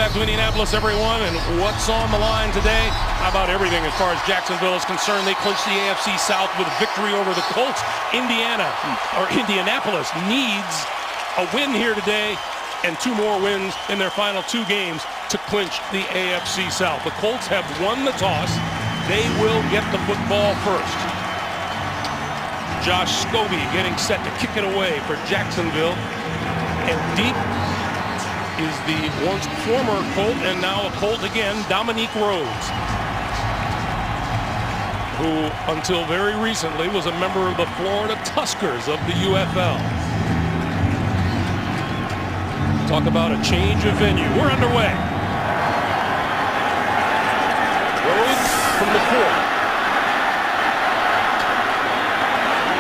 Archives of Indianapolis, everyone, and what's on the line today? How about everything as far as Jacksonville is concerned? They clinched the AFC South with a victory over the Colts. Indianapolis needs a win here today and 2 more wins in their final 2 games to clinch the AFC South. The Colts have won the toss. They will get the football first. Josh Scobie getting set to kick it away for Jacksonville. And deep is the once former Colt and now a Colt again, Dominique Rhodes, who until very recently was a member of the Florida Tuskers of the UFL. Talk about a change of venue. We're underway. Rhodes from the 4.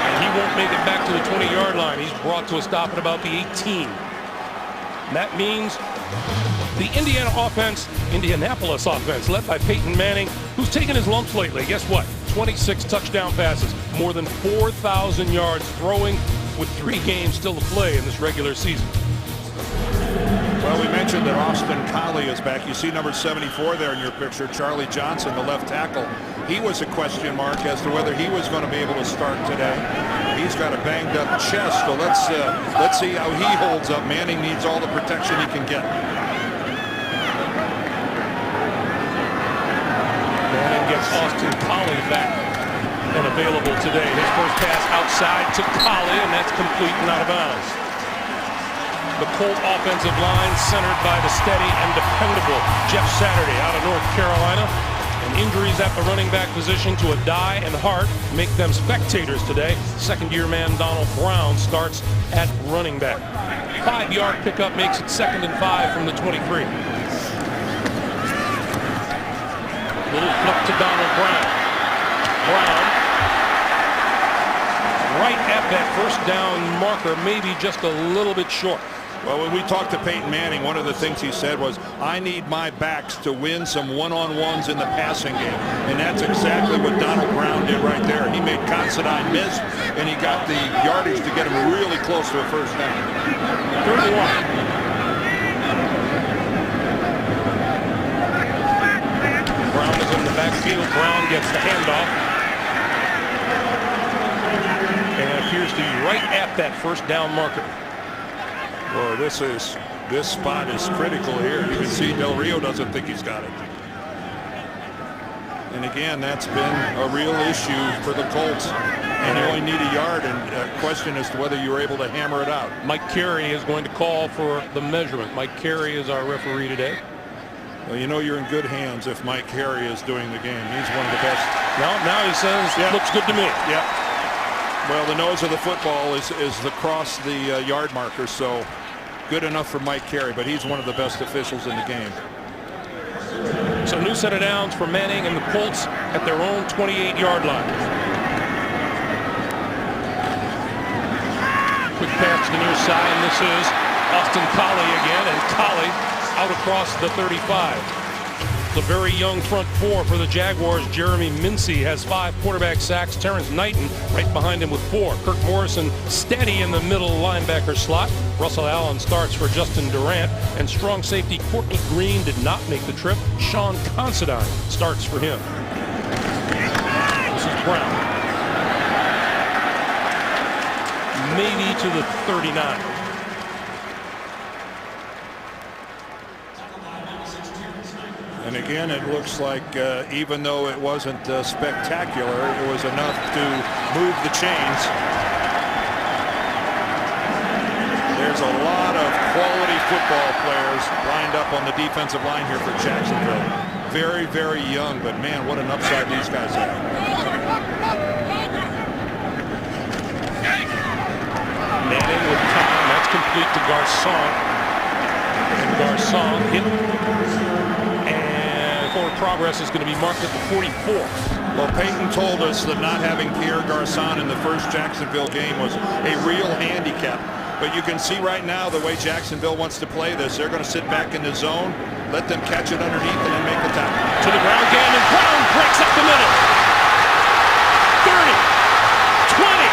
And he won't make it back to the 20-yard line. He's brought to a stop at about the 18. That means the Indianapolis offense, led by Peyton Manning, who's taken his lumps lately. Guess what? 26 touchdown passes, more than 4,000 yards throwing, with 3 games still to play in this regular season. Well, we mentioned that Austin Collie is back. You see number 74 there in your picture, Charlie Johnson, the left tackle. He was a question mark as to whether he was going to be able to start today. He's got a banged up chest, so let's see how he holds up. Manning needs all the protection he can get. Manning gets Austin Collie back and available today. His first pass outside to Collie, and that's complete and out of bounds. The Colt offensive line centered by the steady and dependable Jeff Saturday out of North Carolina. And injuries at the running back position to Adai and Hart make them spectators today. Second-year man Donald Brown starts at running back. 5-yard pickup makes it 2nd and 5 from the 23. Little flip to Donald Brown. Brown right at that first down marker, maybe just a little bit short. Well, when we talked to Peyton Manning, one of the things he said was, I need my backs to win some one-on-ones in the passing game. And that's exactly what Donald Brown did right there. He made Considine miss, and he got the yardage to get him really close to a first down. 3rd and 1. Brown is in the backfield. Brown gets the handoff. And appears to be right at that first down marker. Well, this spot is critical here. You can see Del Rio doesn't think he's got it. And again, that's been a real issue for the Colts. And you only need a yard, and a question as to whether you were able to hammer it out. Mike Carey is going to call for the measurement. Mike Carey is our referee today. Well, you know you're in good hands if Mike Carey is doing the game. He's one of the best. Now he says, yeah, looks good to me. Yeah. Well, the nose of the football is across the yard marker, so good enough for Mike Carey, but he's one of the best officials in the game. So new set of downs for Manning and the Colts at their own 28-yard line. Quick pass to the near side, and this is Austin Collie again, and Collie out across the 35. The very young front 4 for the Jaguars. Jeremy Mincey has 5 quarterback sacks. Terrence Knighton right behind him with 4. Kirk Morrison steady in the middle linebacker slot. Russell Allen starts for Justin Durant. And strong safety Courtney Green did not make the trip. Sean Considine starts for him. This is Brown. Maybe to the 39. And again, it looks like even though it wasn't spectacular, it was enough to move the chains. There's a lot of quality football players lined up on the defensive line here for Jacksonville. Very, very young, but man, what an upside these guys have. Manning with time. That's complete to Garcon. And Garcon hit. Forward progress is going to be marked at the 44. Well, Peyton told us that not having Pierre Garcon in the first Jacksonville game was a real handicap. But you can see right now the way Jacksonville wants to play this. They're going to sit back in the zone, let them catch it underneath, and then make the tackle. To the ground game, and Brown breaks up the middle. 30, 20.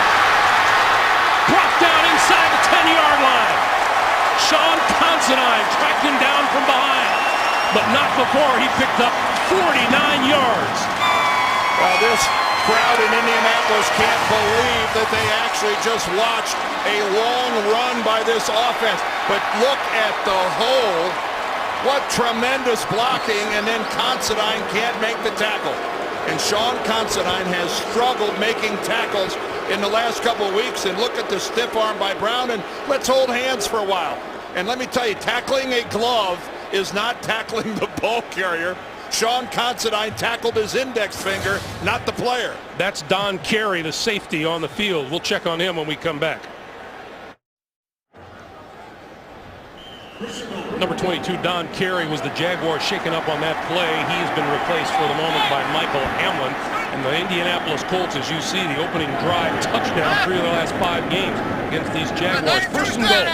Brought down inside the 10-yard line. Sean Considine tracked him down from behind. but not before he picked up 49 yards. Well, this crowd in Indianapolis can't believe that they actually just watched a long run by this offense. But look at the hole. What tremendous blocking, and then Considine can't make the tackle. And Sean Considine has struggled making tackles in the last couple of weeks. And look at the stiff arm by Brown, and let's hold hands for a while. And let me tell you, tackling a glove is not tackling the ball carrier. Sean Considine tackled his index finger, not the player. That's Don Carey, the safety on the field. We'll check on him when we come back. Number 22, Don Carey, was the Jaguar shaken up on that play. He has been replaced for the moment by Michael Hamlin. And the Indianapolis Colts, as you see, the opening drive touchdown 3 of the last 5 games against these Jaguars. First and goal.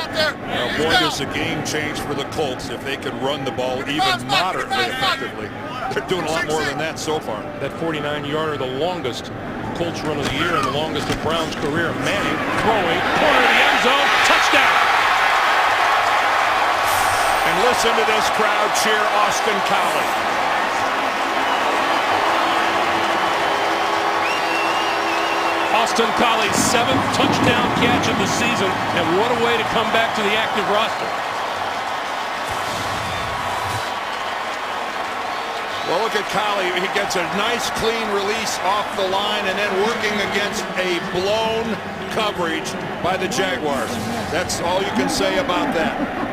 Now, boy, does the game change for the Colts if they can run the ball even moderately effectively. They're doing a lot more than that so far. That 49-yarder, the longest Colts run of the year and the longest of Brown's career. Manning throwing, corner of the end zone, touchdown. And listen to this crowd cheer Austin Collie. Austin Collie's 7th touchdown catch of the season, and what a way to come back to the active roster. Well, look at Collie. He gets a nice clean release off the line and then working against a blown coverage by the Jaguars. That's all you can say about that.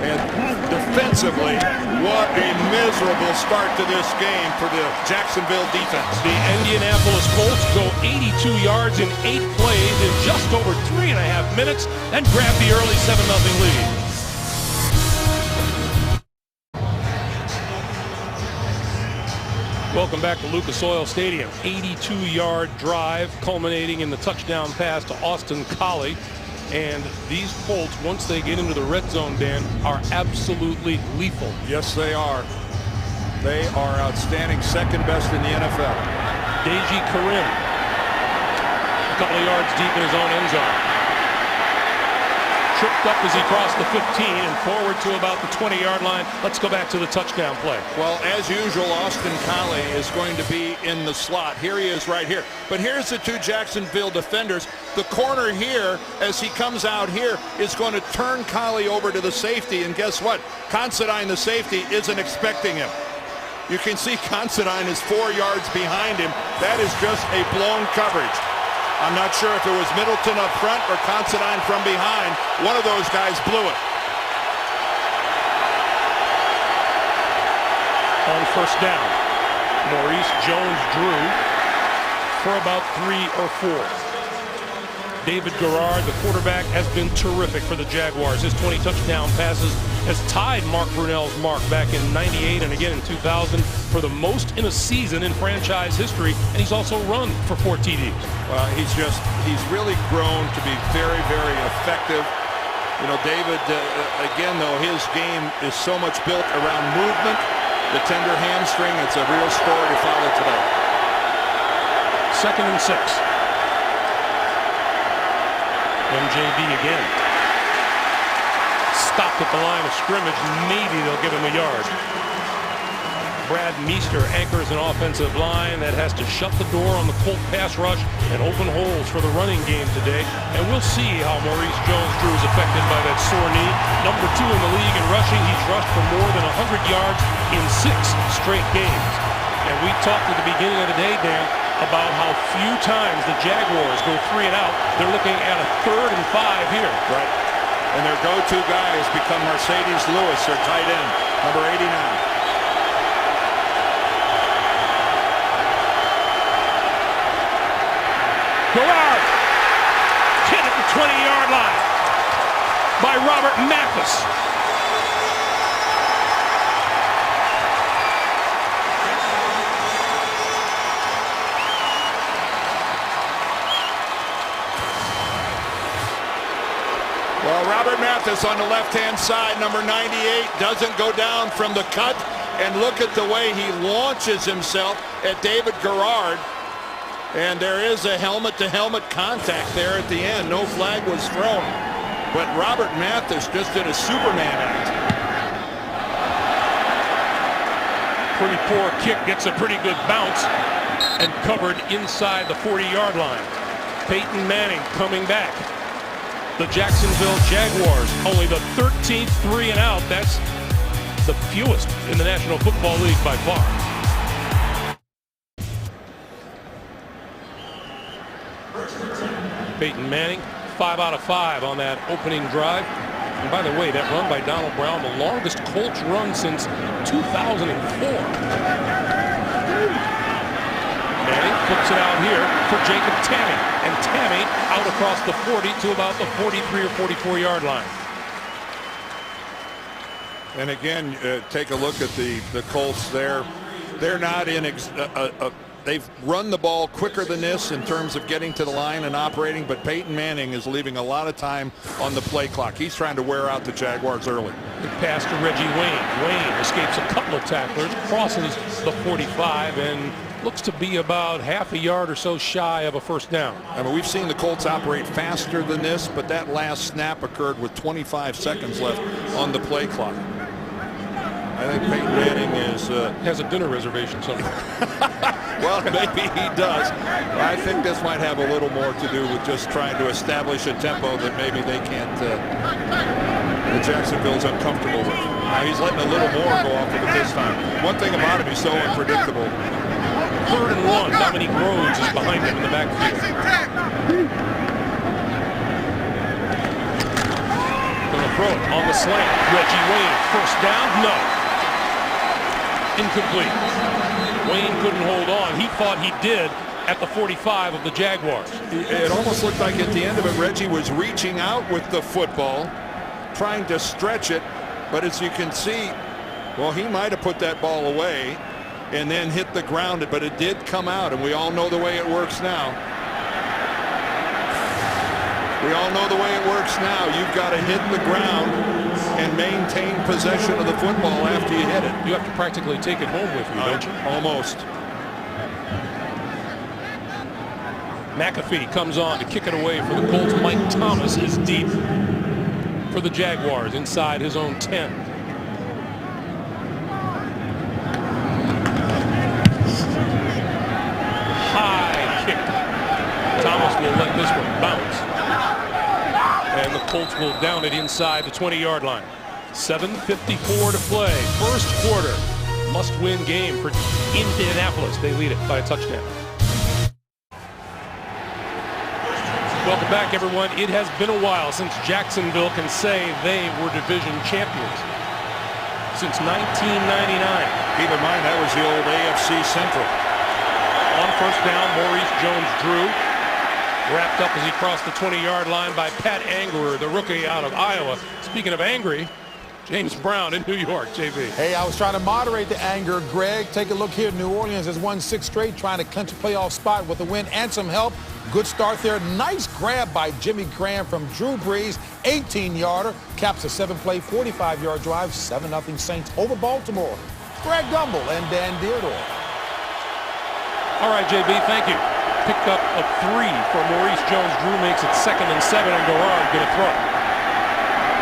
And defensively, what a miserable start to this game for the Jacksonville defense. The Indianapolis Colts go 82 yards in 8 plays in just over 3.5 minutes and grab the early 7-0 lead. Welcome back to Lucas Oil Stadium. 82-yard drive culminating in the touchdown pass to Austin Collie. And these Colts, once they get into the red zone, Dan, are absolutely lethal. Yes, they are. They are outstanding, second best in the NFL. Deji Karim, a couple of yards deep in his own end zone. Tripped up as he crossed the 15 and forward to about the 20-yard line. Let's go back to the touchdown play. Well, as usual, Austin Collie is going to be in the slot. Here he is right here. But here's the 2 Jacksonville defenders. The corner here, as he comes out here, is going to turn Collie over to the safety. And guess what? Considine, the safety, isn't expecting him. You can see Considine is 4 yards behind him. That is just a blown coverage. I'm not sure if it was Middleton up front or Considine from behind. One of those guys blew it. On first down, Maurice Jones-Drew for about 3 or 4. David Garrard, the quarterback, has been terrific for the Jaguars. His 20 touchdown passes has tied Mark Brunell's mark back in '98 and again in 2000 for the most in a season in franchise history, and he's also run for 4 TDs. Well, he's really grown to be very, very effective. You know, David, again, though, his game is so much built around movement, the tender hamstring. It's a real story to follow today. 2nd and 6. MJB again. Stopped at the line of scrimmage. Maybe they'll give him a yard. Brad Meester anchors an offensive line that has to shut the door on the Colt pass rush and open holes for the running game today. And we'll see how Maurice Jones-Drew is affected by that sore knee. Number 2 in the league in rushing. He's rushed for more than 100 yards in 6 straight games. And we talked at the beginning of the day, Dan, about how few times the Jaguars go 3 and out. They're looking at a 3rd and 5 here. Right. And their go-to guy has become Mercedes Lewis, their tight end, number 89. Garrard hit at the 20-yard line by Robert Mathis. Well, Robert Mathis on the left-hand side, number 98, doesn't go down from the cut. And look at the way he launches himself at David Garrard. And there is a helmet-to-helmet contact there at the end. No flag was thrown. But Robert Mathis just did a Superman act. Pretty poor kick, gets a pretty good bounce, and covered inside the 40-yard line. Peyton Manning coming back. The Jacksonville Jaguars, only the 13th 3-and-out. That's the fewest in the National Football League by far. Peyton Manning, 5 out of 5 on that opening drive. And by the way, that run by Donald Brown, the longest Colts run since 2004. Manning flips it out here for Jacob Tamme. And Tamme out across the 40 to about the 43 or 44-yard line. And again, take a look at the Colts there. They're not in they've run the ball quicker than this in terms of getting to the line and operating, but Peyton Manning is leaving a lot of time on the play clock. He's trying to wear out the Jaguars early. Good pass to Reggie Wayne. Wayne escapes a couple of tacklers, crosses the 45, and looks to be about half a yard or so shy of a first down. I mean, we've seen the Colts operate faster than this, but that last snap occurred with 25 seconds left on the play clock. I think Peyton Manning has a dinner reservation somewhere. Well, maybe he does. I think this might have a little more to do with just trying to establish a tempo that maybe they can't, that Jacksonville's uncomfortable with. Now he's letting a little more go off of it this time. One thing about him, he's so unpredictable. 3rd and 1. Dominique Rhodes is behind him in the backfield. Gonna throw it on the slant. Reggie Wayne, first down, no. Incomplete. Wayne couldn't hold on. He thought he did at the 45 of the Jaguars. It almost looked like at the end of it, Reggie was reaching out with the football, trying to stretch it, but as you can see, well, he might have put that ball away and then hit the ground, but it did come out, and we all know the way it works now. We all know the way it works now. You've got to hit the ground and maintain possession of the football after you hit it. You have to practically take it home with you, don't you? Almost. McAfee comes on to kick it away for the Colts. Mike Thomas is deep for the Jaguars inside his own 10. High kick. Thomas will let this one bounce. And the Colts will down it inside the 20-yard line. 7:54 to play. First quarter. Must-win game for Indianapolis. They lead it by a touchdown. Welcome back, everyone. It has been a while since Jacksonville can say they were division champions. Since 1999. Keep in mind, that was the old AFC Central. On first down, Maurice Jones-Drew. Wrapped up as he crossed the 20-yard line by Pat Angerer, the rookie out of Iowa. Speaking of angry, James Brown in New York. JB. Hey, I was trying to moderate the anger, Greg. Take a look here. New Orleans has won 6 straight, trying to clinch a playoff spot with a win and some help. Good start there. Nice grab by Jimmy Graham from Drew Brees. 18-yarder. Caps a 7-play, 45-yard drive. 7-0 Saints over Baltimore. Greg Gumbel and Dan Dierdorf. All right, JB, thank you. Picked up a 3 for Maurice Jones-Drew, makes it 2nd and 7, and Garrard going to throw.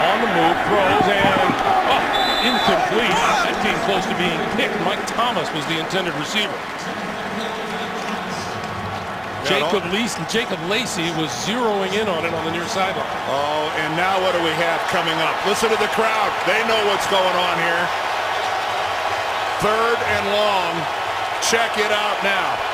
On the move, throws, and incomplete. That came close to being picked. Mike Thomas was the intended receiver. Jacob Lacey was zeroing in on it on the near sideline. Oh, and now what do we have coming up? Listen to the crowd. They know what's going on here. 3rd and long. Check it out now.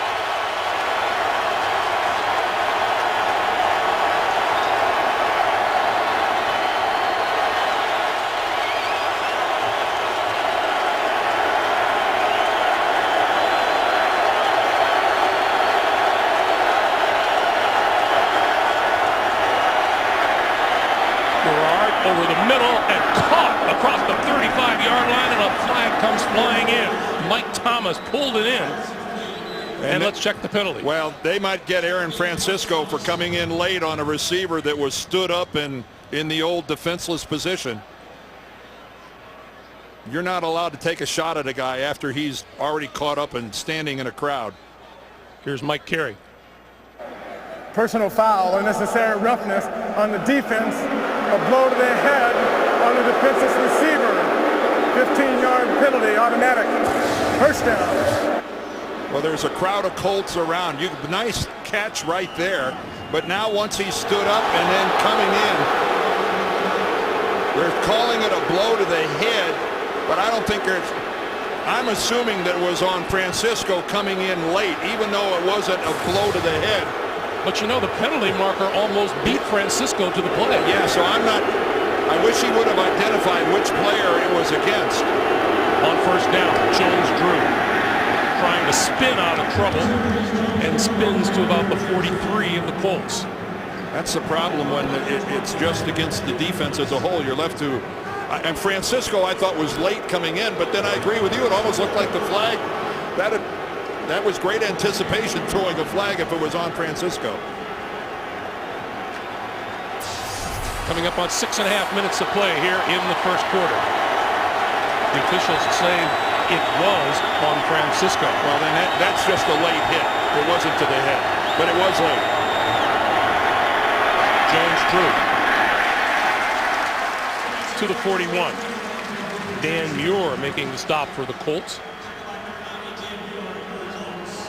Over the middle and caught across the 35-yard line, and a flag comes flying in. Mike Thomas pulled it in. And let's check the penalty. Well, they might get Aaron Francisco for coming in late on a receiver that was stood up in the old defenseless position. You're not allowed to take a shot at a guy after he's already caught up and standing in a crowd. Here's Mike Carey. Personal foul, unnecessary roughness on the defense, a blow to the head on the defenseless receiver. 15-yard penalty, automatic. First down. Well, there's a crowd of Colts around. Nice catch right there. But now once he stood up and then coming in, they're calling it a blow to the head, but I don't think I'm assuming that it was on Francisco coming in late, even though it wasn't a blow to the head. But you know, the penalty marker almost beat Francisco to the play. Yeah, so I wish he would have identified which player it was against. On first down, Jones-Drew trying to spin out of trouble and spins to about the 43 of the Colts. That's the problem when it's just against the defense as a whole. You're left to, and Francisco I thought was late coming in, but then I agree with you. It almost looked like the flag, that was great anticipation throwing a flag if it was on Francisco. Coming up on 6.5 minutes to play here in the first quarter. The officials say it was on Francisco. Well, then that's just a late hit. It wasn't to the head, but it was late. Jones-Drew to the 41. Dan Muir making the stop for the Colts.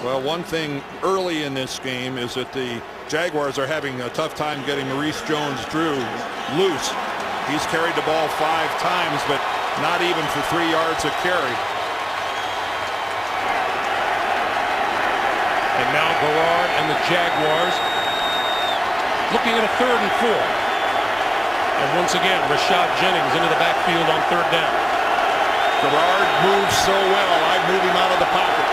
Well, one thing early in this game is that the Jaguars are having a tough time getting Maurice Jones-Drew loose. He's carried the ball 5 times, but not even for 3 yards of carry. And now Garrard and the Jaguars looking at a 3rd and 4. And once again, Rashad Jennings into the backfield on 3rd down. Garrard moves so well. I'd move him out of the pocket.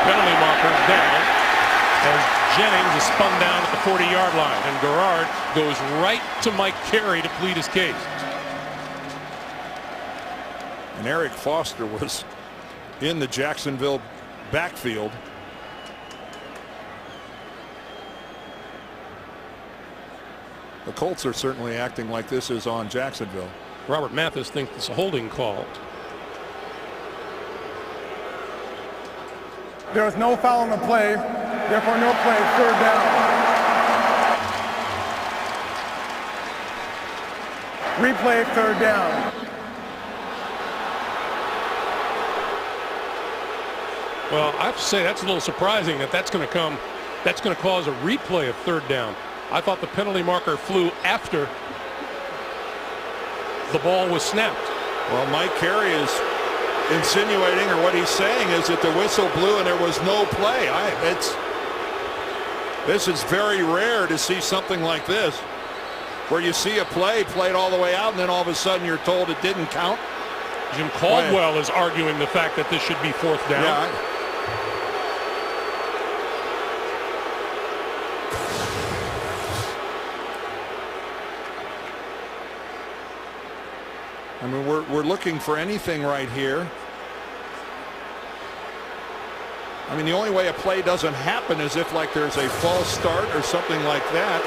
Penalty marker down as Jennings is spun down at the 40-yard line. And Garrard goes right to Mike Carey to plead his case. And Eric Foster was in the Jacksonville backfield. The Colts are certainly acting like this is on Jacksonville. Robert Mathis thinks it's a holding call. There was no foul on the play, therefore no play, 3rd down. Replay, 3rd down. Well, I have to say that's a little surprising that's going to cause a replay of 3rd down. I thought the penalty marker flew after the ball was snapped. Well, Mike Carey is insinuating, or what he's saying is that the whistle blew and there was no play. This is very rare to see something like this, where you see a play played all the way out and then all of a sudden you're told it didn't count. Jim Caldwell is arguing the fact that this should be 4th down. Yeah. I mean, we're looking for anything right here. I mean, the only way a play doesn't happen is if, like, there's a false start or something like that.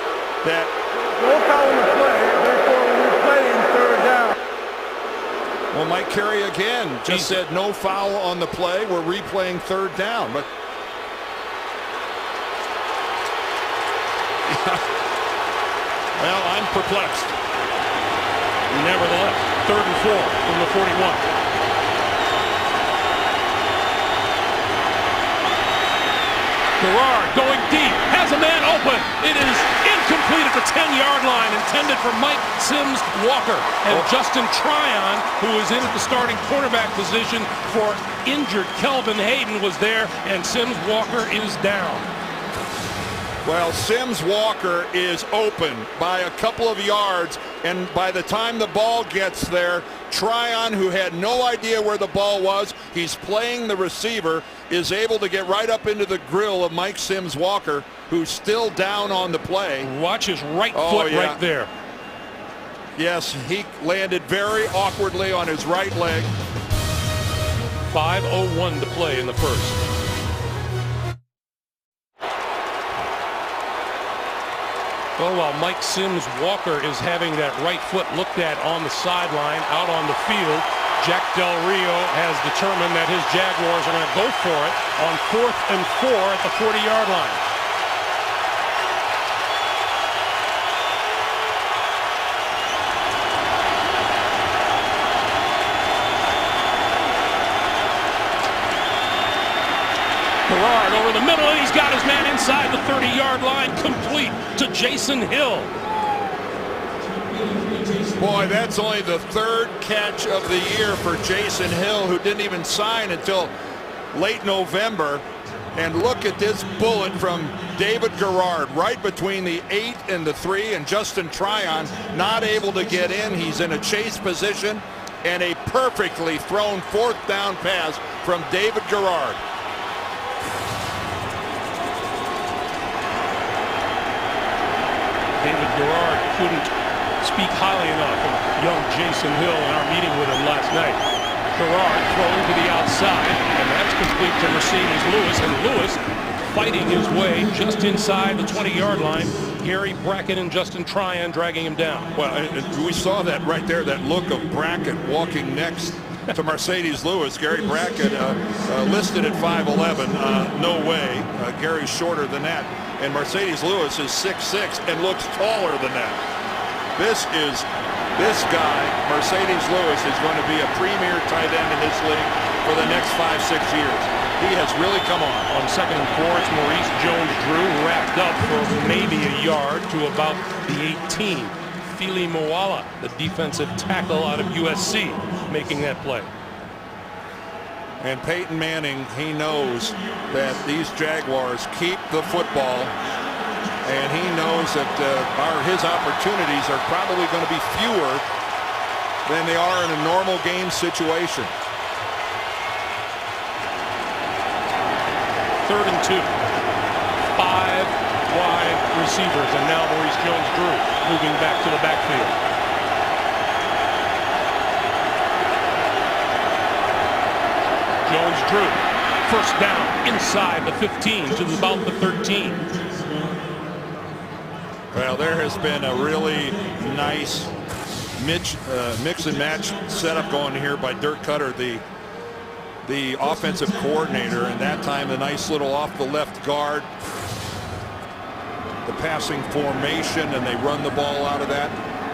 No foul on the play, therefore we're replaying 3rd down. Well, Mike Carey again just said no foul on the play. We're replaying 3rd down, but well, I'm perplexed. Nevertheless, 3rd and 4 from the 41. Garrard going deep, has a man open. It is incomplete at the 10-yard line, intended for Mike Sims Walker. And Justin Tryon, who is in at the starting quarterback position for injured Kelvin Hayden, was there, and Sims Walker is down. Well, Sims Walker is open by a couple of yards, and by the time the ball gets there, Tryon, who had no idea where the ball was, he's playing the receiver, is able to get right up into the grill of Mike Sims Walker, who's still down on the play. Watch his right foot right there. Yes, he landed very awkwardly on his right leg. 5:01 to play in the first. Well, while Mike Sims Walker is having that right foot looked at on the sideline, out on the field, Jack Del Rio has determined that his Jaguars are going to go for it on 4th and 4 at the 40-yard line. Gerard over the middle, and he's got his man inside the 30-yard line, complete to Jason Hill. Boy, that's only the third catch of the year for Jason Hill, who didn't even sign until late November. And look at this bullet from David Gerard right between the 8 and the 3, and Justin Tryon not able to get in. He's in a chase position, and a perfectly thrown 4th down pass from David Gerard. David Gerard couldn't speak highly enough of young Jason Hill in our meeting with him last night. Gerard throwing to the outside, and that's complete to Mercedes Lewis, and Lewis fighting his way just inside the 20-yard line. Gary Brackett and Justin Tryon dragging him down. Well, we saw that right there, that look of Brackett walking next to Mercedes Lewis. Gary Brackett listed at 5'11". No way. Gary's shorter than that. And Mercedes Lewis is 6'6" and looks taller than that. This guy, Mercedes Lewis, is going to be a premier tight end in this league for the next 5-6 years. He has really come on. On 2nd and 4, it's Maurice Jones-Drew wrapped up for maybe a yard to about the 18. Fili Moala, the defensive tackle out of USC, making that play. And Peyton Manning, he knows that these Jaguars keep the football, and he knows that his opportunities are probably going to be fewer than they are in a normal game situation. 3rd and 2. 5 wide receivers, and now Maurice Jones-Drew moving back to the backfield. Jones-Drew, 1st down inside the 15 to about the 13. Well, there has been a really nice mix and match setup going here by Dirk Cutter, the offensive coordinator, and that time a nice little off the left guard, the passing formation, and they run the ball out of that.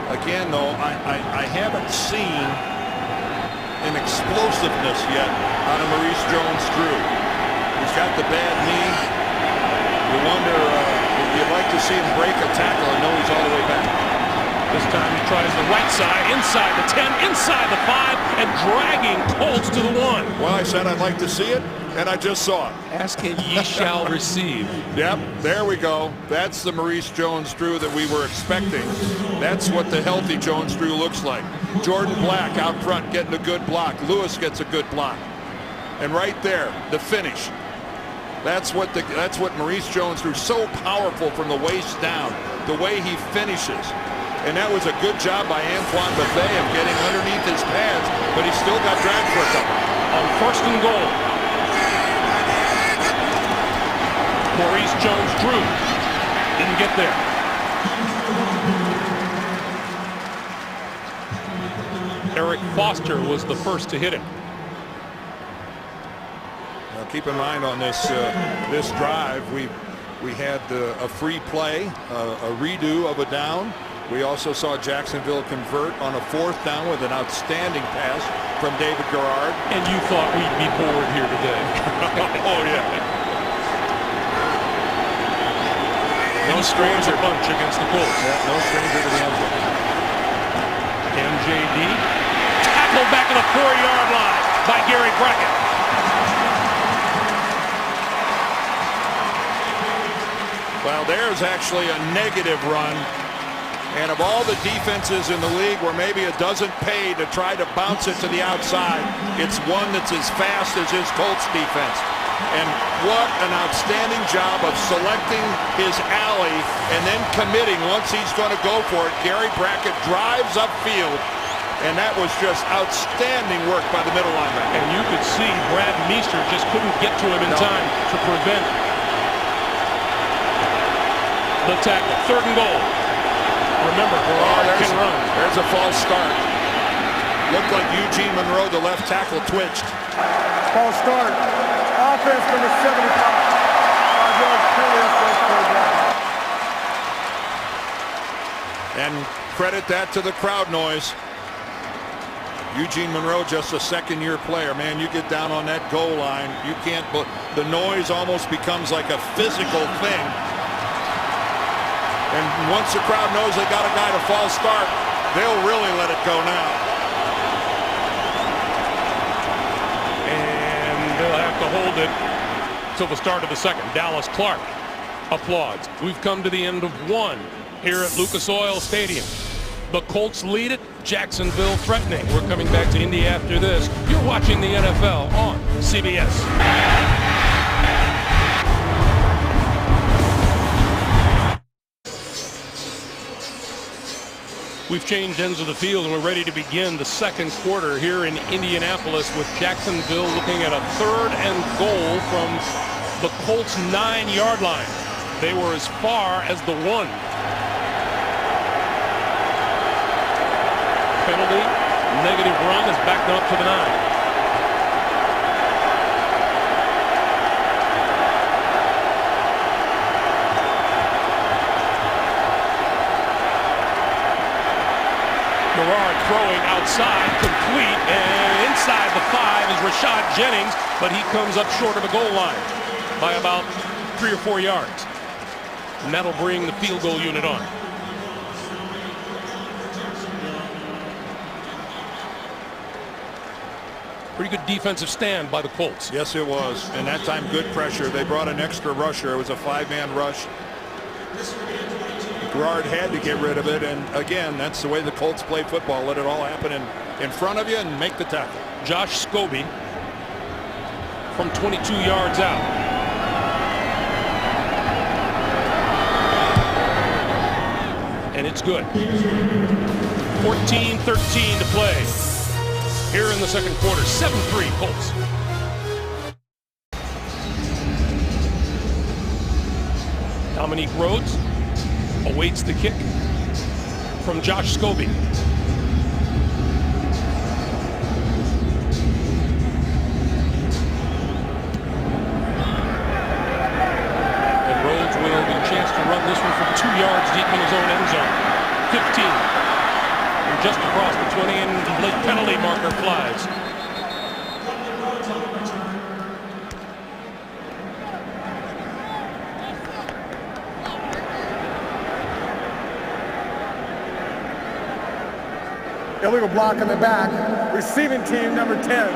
Again, though, I haven't seen an explosiveness yet out of Maurice Jones-Drew. He's got the bad knee. You wonder, you'd like to see him break a tackle and know he's all the way back. This time he tries the right side, inside the 10, inside the 5, and dragging Colts to the 1. Well, I said I'd like to see it, and I just saw it. Ask it, ye shall receive. Yep, there we go. That's the Maurice Jones-Drew that we were expecting. That's what the healthy Jones-Drew looks like. Jordan Black out front getting a good block. Lewis gets a good block. And right there, the finish. That's what Maurice Jones-Drew, so powerful from the waist down, the way he finishes. And that was a good job by Antoine Buffet of getting underneath his pads, but he still got dragged for a couple. On 1st and goal, Maurice Jones-Drew didn't get there. Eric Foster was the first to hit him. Now keep in mind on this drive, we had a free play, a redo of a down. We also saw Jacksonville convert on a 4th down with an outstanding pass from David Gerard. And you thought we'd be bored here today. Oh, yeah. No stranger punch against the Colts. Yeah, no stranger to the end zone. MJD tackled back at the 4-yard line by Gary Brackett. Well, there's actually a negative run. And of all the defenses in the league where maybe it doesn't pay to try to bounce it to the outside, it's one that's as fast as his Colts defense. And what an outstanding job of selecting his alley and then committing once he's going to go for it. Gary Brackett drives upfield, and that was just outstanding work by the middle linebacker. And you could see Brad Meester just couldn't get to him in time to prevent the tackle. 3rd and goal. Remember, Gerard can run. There's a false start. Looked like Eugene Monroe, the left tackle, twitched. False start. Offense number 75. 5 yards penalty, first down. And credit that to the crowd noise. Eugene Monroe, just a second-year player. Man, you get down on that goal line, you can't. The noise almost becomes like a physical thing. And once the crowd knows they got a guy to false start, they'll really let it go now. And they'll have to hold it till the start of the second. Dallas Clark applauds. We've come to the end of one here at Lucas Oil Stadium. The Colts lead it. Jacksonville threatening. We're coming back to Indy after this. You're watching the NFL on CBS. We've changed ends of the field and we're ready to begin the second quarter here in Indianapolis with Jacksonville looking at a 3rd and goal from the Colts 9-yard line. They were as far as the 1. Penalty, negative run is backed up to the 9. Gerard throwing outside, complete, and inside the 5 is Rashad Jennings, but he comes up short of the goal line by about 3 or 4 yards. And that'll bring the field goal unit on. Pretty good defensive stand by the Colts. Yes, it was. And that time, good pressure. They brought an extra rusher. It was a 5-man rush. Gerard had to get rid of it, and again, that's the way the Colts play football. Let it all happen in front of you and make the tackle. Josh Scobie from 22 yards out. And it's good. 14-13 to play here in the second quarter. 7-3 Colts. Dominique Rhodes awaits the kick from Josh Scobie. And Rhodes will get a chance to run this one from 2 yards deep in his own end zone. 15. And just across the 20, and the late penalty marker flies. Illegal block in the back. Receiving team number 10.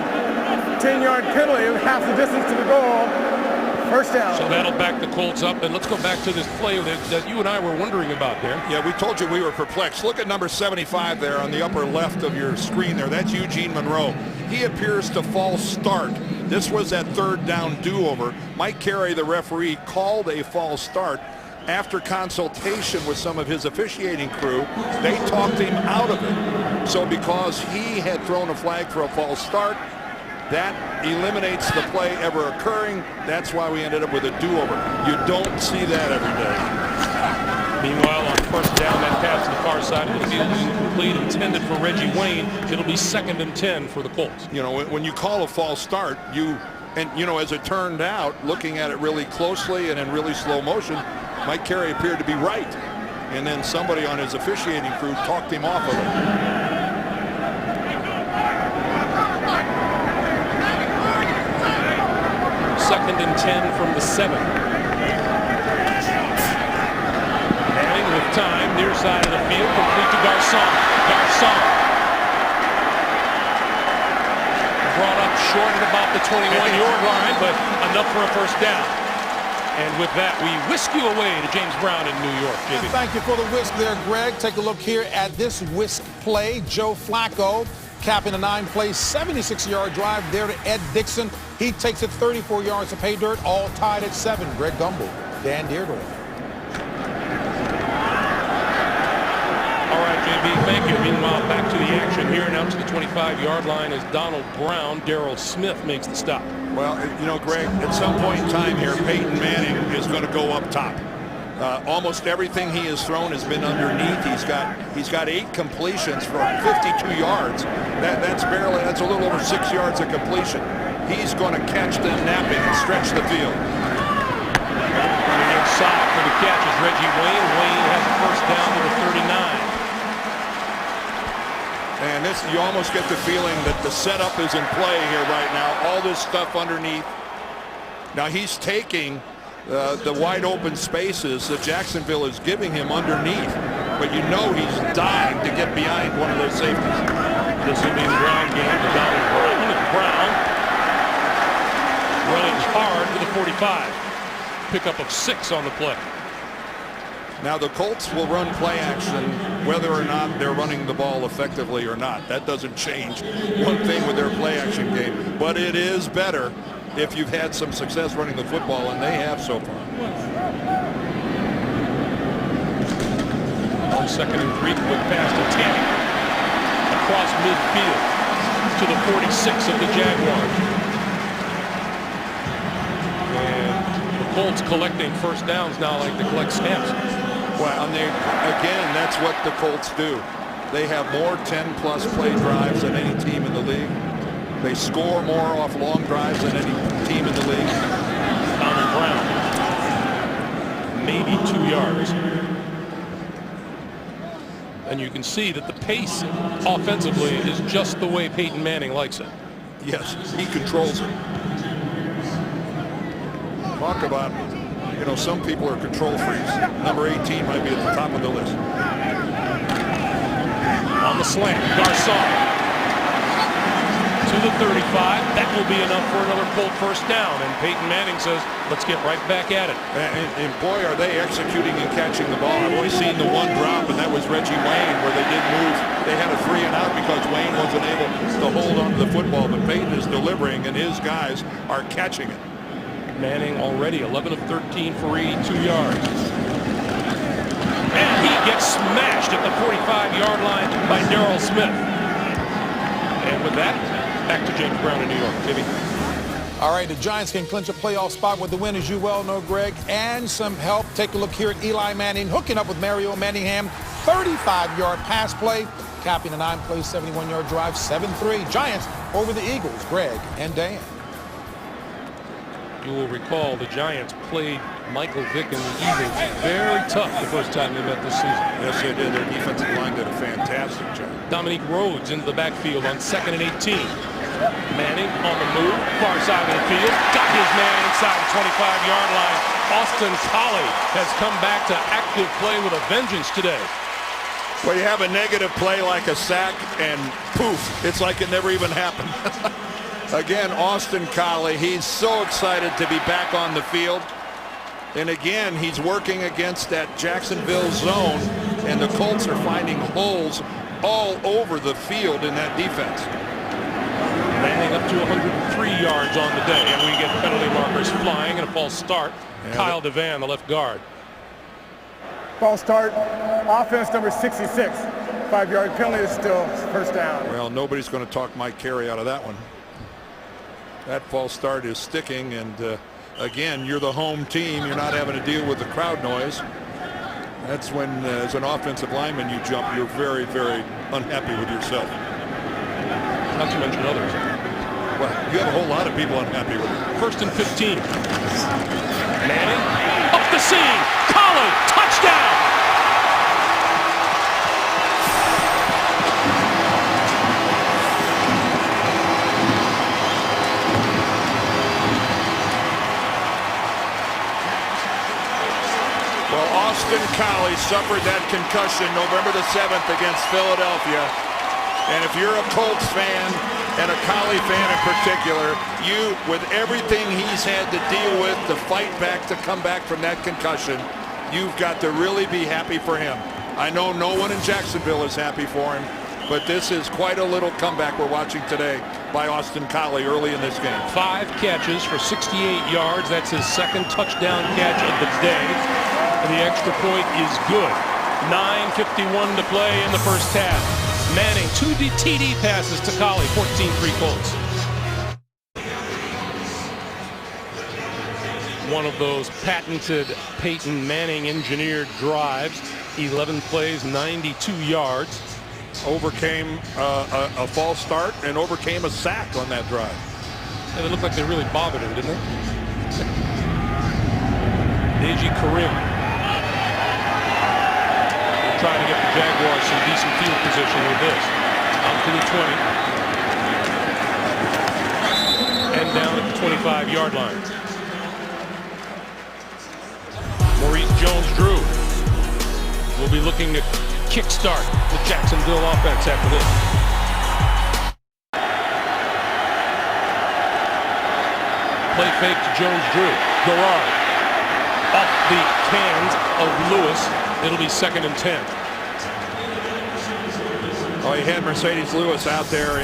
10-yard penalty, half the distance to the goal. First down. So that'll back the Colts up. And let's go back to this play that you and I were wondering about there. Yeah, we told you we were perplexed. Look at number 75 there on the upper left of your screen there. That's Eugene Monroe. He appears to false start. This was that 3rd down do-over. Mike Carey, the referee, called a false start. After consultation with some of his officiating crew, they talked him out of it. So because he had thrown a flag for a false start, that eliminates the play ever occurring. That's why we ended up with a do-over. You don't see that every day. Meanwhile, on first down, that pass to the far side of the field is incomplete, intended for Reggie Wayne. It'll be 2nd and 10 for the Colts. You know, when you call a false start, as it turned out, looking at it really closely and in really slow motion, Mike Carey appeared to be right. And then somebody on his officiating crew talked him off of it. 2nd and 10 from the 7. Manning with time, near side of the field, complete to Garcon. Garcon brought up short at about the 21-yard line, but enough for a first down. And with that, we whisk you away to James Brown in New York. And thank you for the whisk there, Greg. Take a look here at this whisk play. Joe Flacco capping a 9-play, 76-yard drive there to Ed Dixon. He takes it 34 yards to pay dirt, all tied at 7. Greg Gumbel, Dan Deardorff. All right, JB, thank you. Meanwhile, back to the action here. Now to the 25-yard line as Donald Brown. Darrell Smith makes the stop. Well, you know, Greg, at some point in time here, Peyton Manning is going to go up top. Almost everything he has thrown has been underneath. He's got 8 completions for 52 yards. That's a little over 6 yards of completion. He's going to catch them napping and stretch the field. On the inside for the catch is Reggie Wayne. Wayne has a first down to the 39. And this, you almost get the feeling that the setup is in play here right now. All this stuff underneath. Now he's taking the wide open spaces that Jacksonville is giving him underneath. But you know he's dying to get behind one of those safeties. This will be the ground game. The dominant Brown running hard to the 45. Pickup of 6 on the play. Now the Colts will run play action whether or not they're running the ball effectively or not. That doesn't change one thing with their play action game. But it is better if you've had some success running the football, and they have so far. On 2nd and 3, quick pass to Tanny. Across midfield to the 46 of the Jaguars. And the Colts collecting first downs now like they collect snaps. Well, and again, that's what the Colts do. They have more 10-plus play drives than any team in the league. They score more off long drives than any team in the league. Brown, maybe 2 yards. And you can see that the pace offensively is just the way Peyton Manning likes it. Yes, he controls it. Talk about, you know, some people are control freaks. Number 18 might be at the top of the list. On the slant, Garcon to the 35. That will be enough for another Colt first down. And Peyton Manning says, let's get right back at it. And boy, are they executing and catching the ball. I've only seen the one drop, and that was Reggie Wayne, where they did move. They had a 3 and out because Wayne wasn't able to hold on to the football. But Peyton is delivering, and his guys are catching it. Manning already 11 of 13 for 82 yards. And he gets smashed at the 45-yard line by Darrell Smith. And with that, back to James Brown in New York. Jimmy. All right, the Giants can clinch a playoff spot with the win, as you well know, Greg, and some help. Take a look here at Eli Manning hooking up with Mario Manningham. 35-yard pass play, capping a 9-play, 71-yard drive, 7-3. Giants over the Eagles. Greg and Dan. You will recall the Giants played Michael Vick and the Eagles very tough the first time they met this season. Yes, they did. Their defensive line did a fantastic job. Dominique Rhodes into the backfield on 2nd and 18. Manning on the move, far side of the field. Got his man inside the 25-yard line. Austin Collie has come back to active play with a vengeance today. Well, you have a negative play like a sack, and poof, it's like it never even happened. Again, Austin Collie, he's so excited to be back on the field. And again, he's working against that Jacksonville zone, and the Colts are finding holes all over the field in that defense. Manning up to 103 yards on the day, and we get penalty markers flying and a false start. Yeah, Kyle DeVan, the left guard. False start, offense number 66. 5-yard penalty is still first down. Well, nobody's going to talk Mike Carey out of that one. That false start is sticking, and again, you're the home team. You're not having to deal with the crowd noise. That's when, as an offensive lineman, you jump. You're very, very unhappy with yourself. Not to mention others. Well, you have a whole lot of people unhappy with you. 1st and 15. Manning up the seam. Collie, touchdown. Austin Collie suffered that concussion November the 7th against Philadelphia. And if you're a Colts fan and a Collie fan in particular, you, with everything he's had to deal with to fight back, to come back from that concussion, you've got to really be happy for him. I know no one in Jacksonville is happy for him, but this is quite a little comeback we're watching today by Austin Collie early in this game. 5 catches for 68 yards. That's his 2nd touchdown catch of the day. And the extra point is good. 9:51 to play in the first half. Manning, 2 TD passes to Collie, 14-3 Colts. One of those patented Peyton Manning engineered drives. 11 plays, 92 yards. Overcame a false start and overcame a sack on that drive. And it looked like they really bothered him, didn't they? Deji Karim trying to get the Jaguars some decent field position with this. Out to the 20. And down at the 25-yard line. Maurice Jones-Drew will be looking to kickstart the Jacksonville offense after this. Play fake to Jones-Drew. Garrard off the hands of Lewis. It'll be 2nd and 10. Oh, he had Mercedes Lewis out there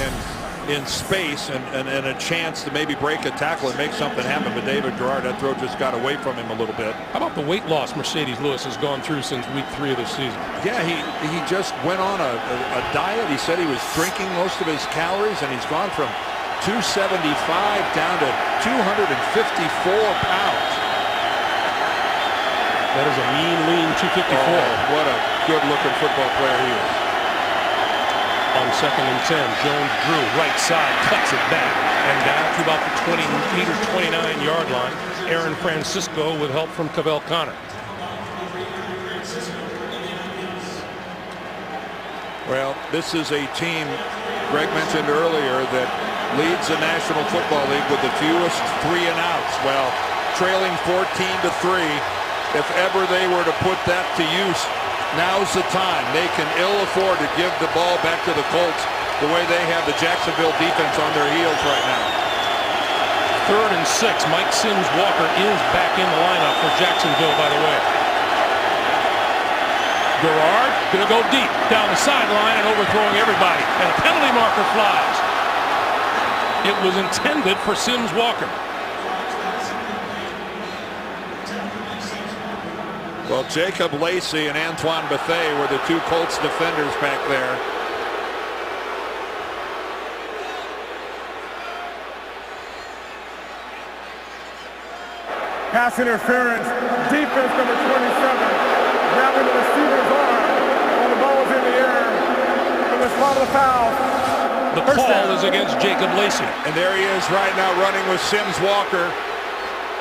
in space and a chance to maybe break a tackle and make something happen. But David Garrard, that throw just got away from him a little bit. How about the weight loss Mercedes Lewis has gone through since week 3 of the season? Yeah, he just went on a diet. He said he was drinking most of his calories, and he's gone from 275 down to 254 pounds. That is a mean, lean 254. Oh, what a good-looking football player he is. On 2nd and 10, Jones-Drew, right side, cuts it back. And down to about the 28 or 29-yard line. Aaron Francisco with help from Cavell Connor. Well, this is a team, Greg mentioned earlier, that leads the National Football League with the fewest 3-and-outs. Well, trailing 14-3, if ever they were to put that to use, now's the time. They can ill afford to give the ball back to the Colts the way they have the Jacksonville defense on their heels right now. 3rd and 6. Mike Sims Walker is back in the lineup for Jacksonville, by the way. Garrard going to go deep down the sideline and overthrowing everybody. And a penalty marker flies. It was intended for Sims Walker. Well, Jacob Lacey and Antoine Bethea were the 2 Colts defenders back there. Pass interference. Defense number 27. Grabbing the receiver's arm while the ball was in the air. From the spot of the foul. The call is against Jacob Lacey. And there he is right now running with Sims Walker.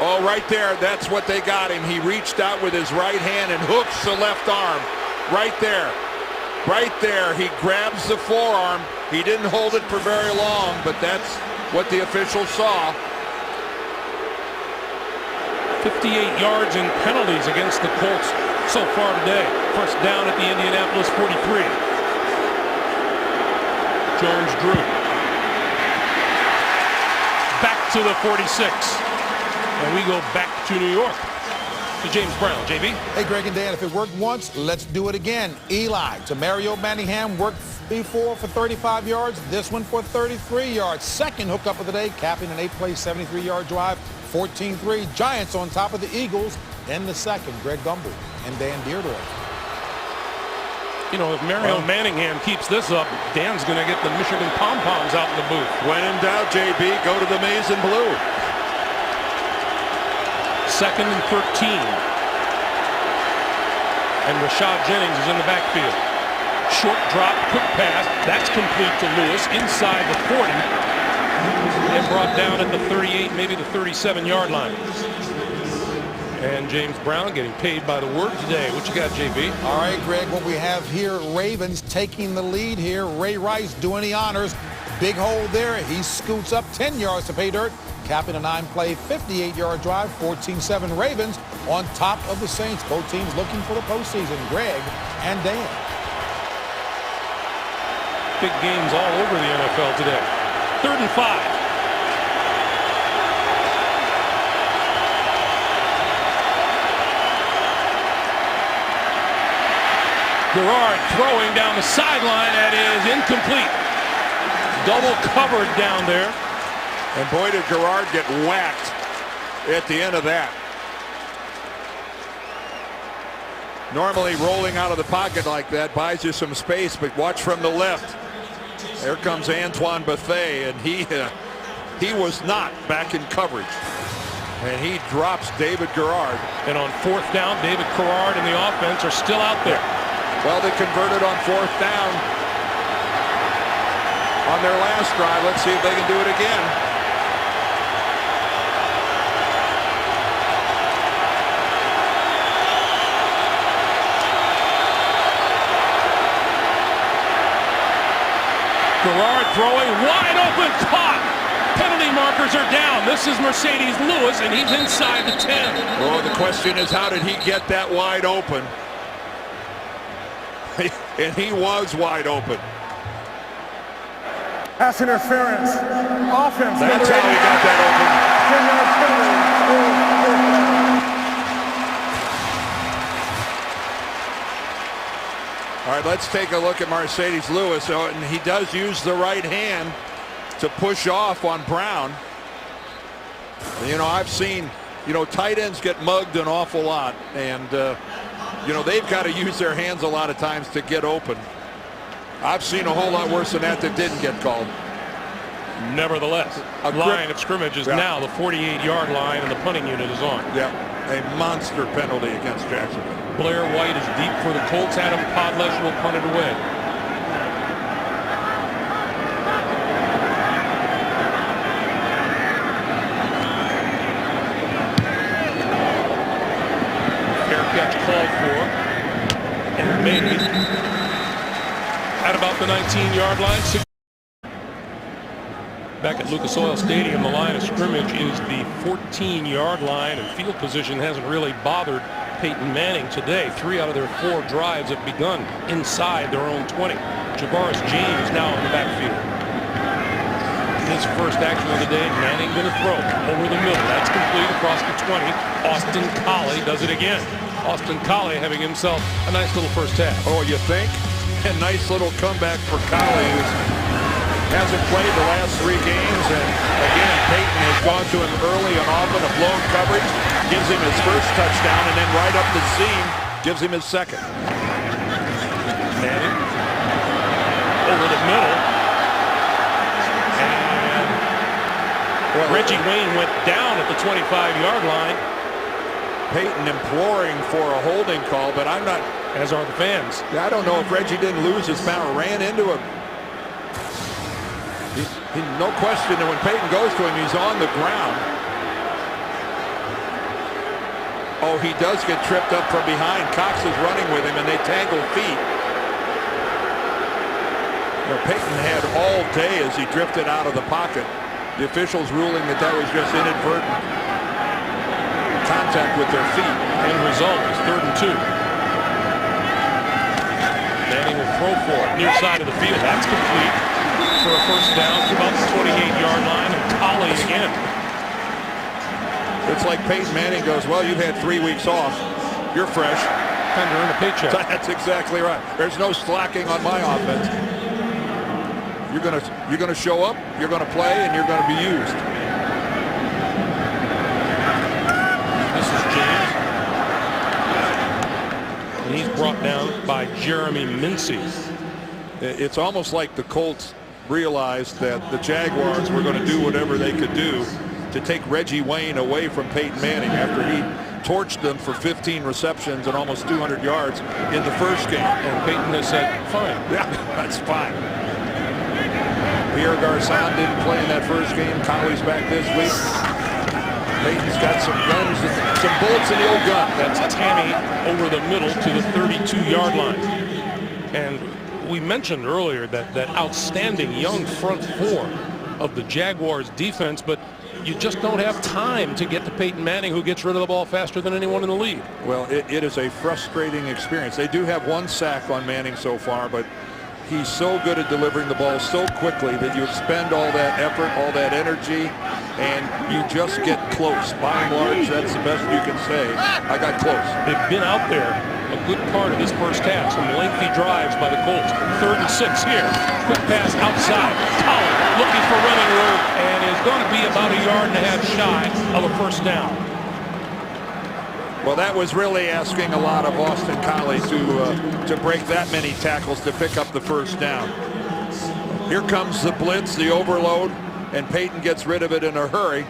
Oh, right there, that's what they got him. He reached out with his right hand and hooks the left arm. Right there. Right there, he grabs the forearm. He didn't hold it for very long, but that's what the officials saw. 58 yards in penalties against the Colts so far today. First down at the Indianapolis 43. Jones-Drew. Back to the 46. And we go back to New York to James Brown. JB? Hey, Greg and Dan, if it worked once, let's do it again. Eli to Mario Manningham worked before for 35 yards. This one for 33 yards. Second hookup of the day, capping an 8-play, 73-yard drive. 14-3. Giants on top of the Eagles in the second. Greg Gumbel and Dan Deardorff. You know, if Mario Manningham keeps this up, Dan's going to get the Michigan pom-poms out in the booth. When in doubt, JB, go to the maize and blue. 2nd and 13. And Rashad Jennings is in the backfield. Short drop, quick pass. That's complete to Lewis inside the 40. And brought down at the 38, maybe the 37-yard line. And James Brown getting paid by the word today. What you got, JB? All right, Greg, what we have here, Ravens taking the lead here. Ray Rice doing the honors. Big hole there. He scoots up 10 yards to pay dirt, capping a 9-play, 58-yard drive, 14-7 Ravens on top of the Saints. Both teams looking for the postseason. Greg and Dan. Big games all over the NFL today. 3rd and 5. Garrard throwing down the sideline. That is incomplete. Double covered down there. And boy, did Garrard get whacked at the end of that. Normally rolling out of the pocket like that buys you some space, but watch from the left. There comes Antoine Bethea, and he was not back in coverage. And he drops David Garrard. And on 4th down, David Garrard and the offense are still out there. Well, they converted on 4th down on their last drive. Let's see if they can do it again. Garrard throwing, wide open, caught. Penalty markers are down. This is Mercedes Lewis, and he's inside the 10. Well, the question is, how did he get that wide open? And he was wide open. Pass interference. Offense. That's how he got that open. 10-yard penalty. All right, let's take a look at Mercedes Lewis. And he does use the right hand to push off on Brown. You know, I've seen, tight ends get mugged an awful lot. And, they've got to use their hands a lot of times to get open. I've seen a whole lot worse than that didn't get called. Nevertheless, line of scrimmage is now the 48-yard line, and the punting unit is on. Yeah, a monster penalty against Jacksonville. Blair White is deep for the Colts. Adam Podlesh will punt it away. Fair catch called for and made at about the 19-yard line. Back at Lucas Oil Stadium, the line of scrimmage is the 14-yard line, and field position hasn't really bothered Peyton Manning today. 3 out of their 4 drives have begun inside their own 20. Javaris James now in the backfield. His first action of the day, Manning going to throw over the middle. That's complete across the 20. Austin Collie does it again. Austin Collie having himself a nice little first half. Oh, you think? A nice little comeback for Collie, who hasn't played the last 3 games. And again, Peyton has gone to him early and often, a blown coverage, gives him his first touchdown, and then right up the seam, gives him his second. Manning over the middle. And Reggie Wayne went down at the 25-yard line. Peyton imploring for a holding call, but I'm not. As are the fans. I don't know if Reggie didn't lose his balance, ran into him. No question that when Peyton goes to him, he's on the ground. Oh, he does get tripped up from behind. Cox is running with him, and they tangle feet. Peyton had all day as he drifted out of the pocket. The officials ruling that that was just inadvertent contact with their feet. End result is 3rd and 2. Manning will throw for it near side of the field. That's complete for a first down to about the 28-yard line, and Collie again. It's like Peyton Manning goes, well, you've had 3 weeks off. You're fresh. Time to earn a paycheck. That's exactly right. There's no slacking on my offense. You're gonna show up, you're gonna play, and you're gonna be used. This is James. And he's brought down by Jeremy Mincy. It's almost like the Colts realized that the Jaguars were going to do whatever they could do to take Reggie Wayne away from Peyton Manning after he torched them for 15 receptions and almost 200 yards in the first game. And Peyton has said, fine. Yeah, that's fine. Pierre Garçon didn't play in that first game. Collie's back this week. Peyton's got some guns, some bullets in the old gun. That's Tammy over the middle to the 32-yard line. And we mentioned earlier that outstanding young front 4 of the Jaguars defense, but you just don't have time to get to Peyton Manning, who gets rid of the ball faster than anyone in the league. Well, it is a frustrating experience. They do have 1 sack on Manning so far, but he's so good at delivering the ball so quickly that you expend all that effort, all that energy, and you just get close. By and large, that's the best you can say. I got close. They've been out there a good part of this first half. Some lengthy drives by the Colts. 3rd and 6 here. Quick pass outside. Collins looking for running room, and is going to be about a yard and a half shy of a first down. Well, that was really asking a lot of Austin Collie to break that many tackles to pick up the first down. Here comes the blitz, the overload, and Peyton gets rid of it in a hurry.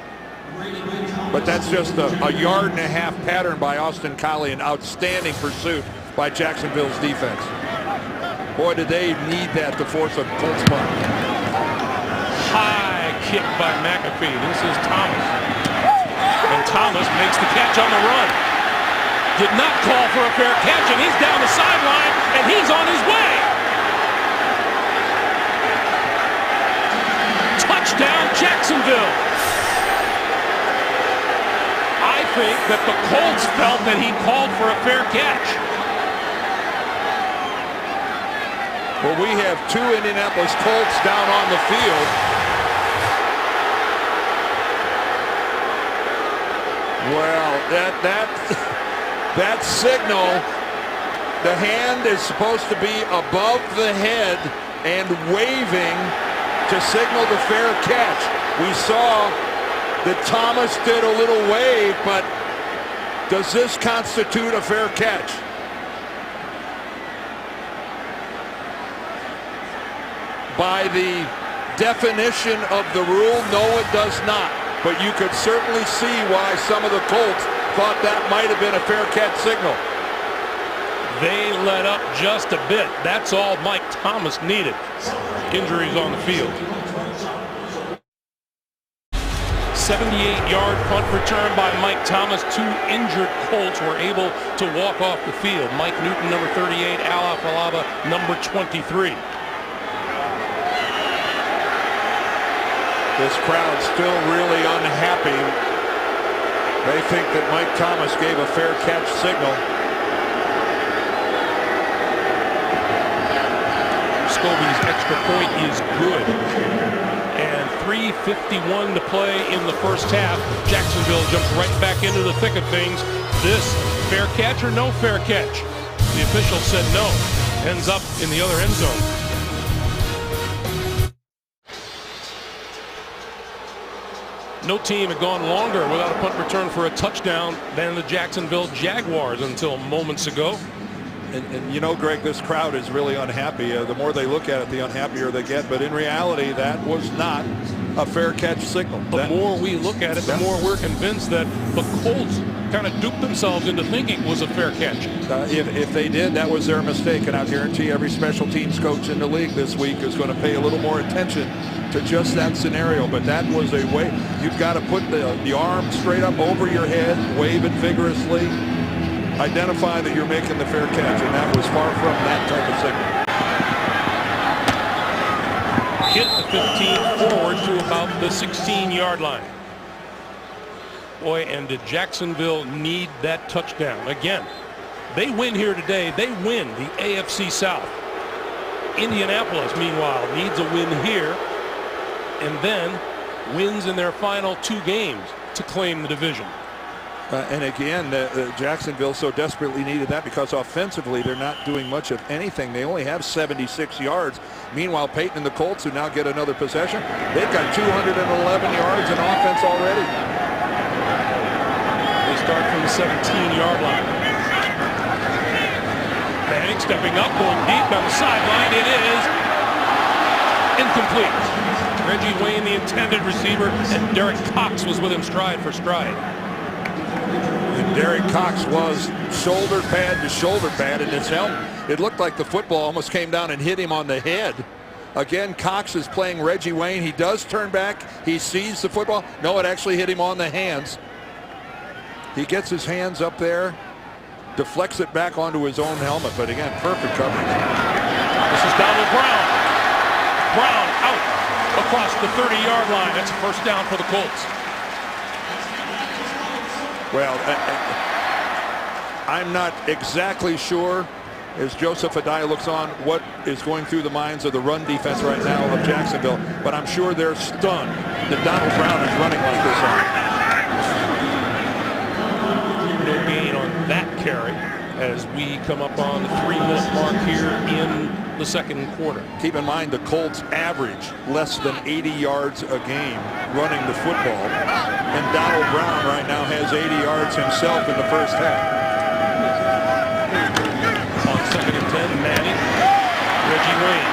But that's just a yard and a half pattern by Austin Collie, an outstanding pursuit by Jacksonville's defense. Boy, did they need that to force a Colts punt. High kick by McAfee. This is Thomas. And Thomas makes the catch on the run. Did not call for a fair catch, and he's down the sideline, and he's on his way. Touchdown, Jacksonville. I think that the Colts felt that he called for a fair catch. Well, we have 2 Indianapolis Colts down on the field. Well, that signal, the hand is supposed to be above the head and waving to signal the fair catch. We saw that Thomas did a little wave, but does this constitute a fair catch? By the definition of the rule, no, it does not. But you could certainly see why some of the Colts thought that might have been a fair catch signal. They let up just a bit. That's all Mike Thomas needed. Injuries on the field. 78-yard punt return by Mike Thomas. 2 injured Colts were able to walk off the field. Mike Newton, number 38, Al Afalaba, number 23. This crowd's still really unhappy. They think that Mike Thomas gave a fair catch signal. Scobie's extra point is good. And 3:51 to play in the first half. Jacksonville jumps right back into the thick of things. This, fair catch or no fair catch? The official said no. Ends up in the other end zone. No team had gone longer without a punt return for a touchdown than the Jacksonville Jaguars until moments ago. And you know, Greg, this crowd is really unhappy. The more they look at it, the unhappier they get. But in reality, that was not a fair catch signal. The more we look at it, the more we're convinced that the Colts kind of duped themselves into thinking it was a fair catch. If they did, that was their mistake. And I guarantee every special teams coach in the league this week is going to pay a little more attention to just that scenario. But that was a way. You've got to put the arm straight up over your head, wave it vigorously, identify that you're making the fair catch, and that was far from that type of signal. Hit the 15 forward to about the 16-yard line. Boy, and did Jacksonville need that touchdown. Again, they win here today. They win the AFC South. Indianapolis, meanwhile, needs a win here and then wins in their final 2 games to claim the division. And again, Jacksonville so desperately needed that because offensively they're not doing much of anything. They only have 76 yards. Meanwhile, Peyton and the Colts, who now get another possession, they've got 211 yards in offense already. They start from the 17-yard line. Manning stepping up, going deep down the sideline. It is incomplete. Reggie Wayne, the intended receiver, and Derek Cox was with him stride for stride. And Derek Cox was shoulder pad to shoulder pad in his helmet. It looked like the football almost came down and hit him on the head. Again, Cox is playing Reggie Wayne. He does turn back. He sees the football. No, it actually hit him on the hands. He gets his hands up there, deflects it back onto his own helmet. But again, perfect coverage. This is Donald Brown. Brown out across the 30-yard line. That's a first down for the Colts. Well, I'm not exactly sure, as Joseph Adai looks on, what is going through the minds of the run defense right now of Jacksonville, but I'm sure they're stunned that Donald Brown is running like this. No gain on that carry as we come up on the 3-minute mark here in the second quarter. Keep in mind the Colts average less than 80 yards a game running the football, and Donald Brown right now has 80 yards himself in the first half. On 2nd and 10, Manning, Reggie Wayne.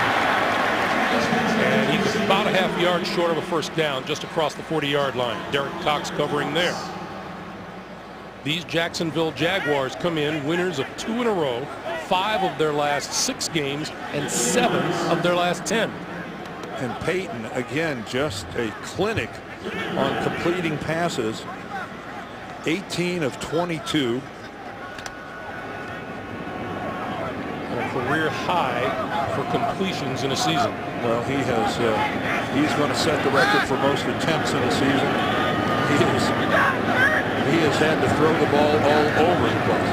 And he's about a half yard short of a first down just across the 40-yard line. Derek Cox covering there. These Jacksonville Jaguars come in winners of 2 in a row, 5 of their last 6 games, and 7 of their last 10. And Peyton, again, just a clinic on completing passes. 18 of 22. And a career high for completions in a season. Well, he's going to set the record for most attempts in a season. He has had to throw the ball all over the place.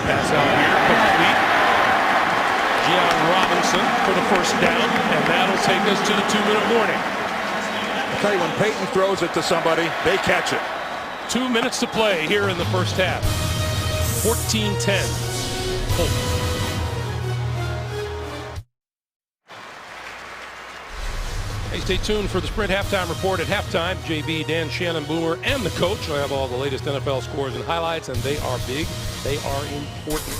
Pass out here, complete. Gian Robinson for the first down, and that'll take us to the 2-minute warning. I'll tell you, when Peyton throws it to somebody, they catch it. 2 minutes to play here in the first half. 14-10. Colts. Hey, stay tuned for the Sprint Halftime Report at halftime. JB, Dan, Shannon, Boomer, and the coach will have all the latest NFL scores and highlights, and they are big. They are important.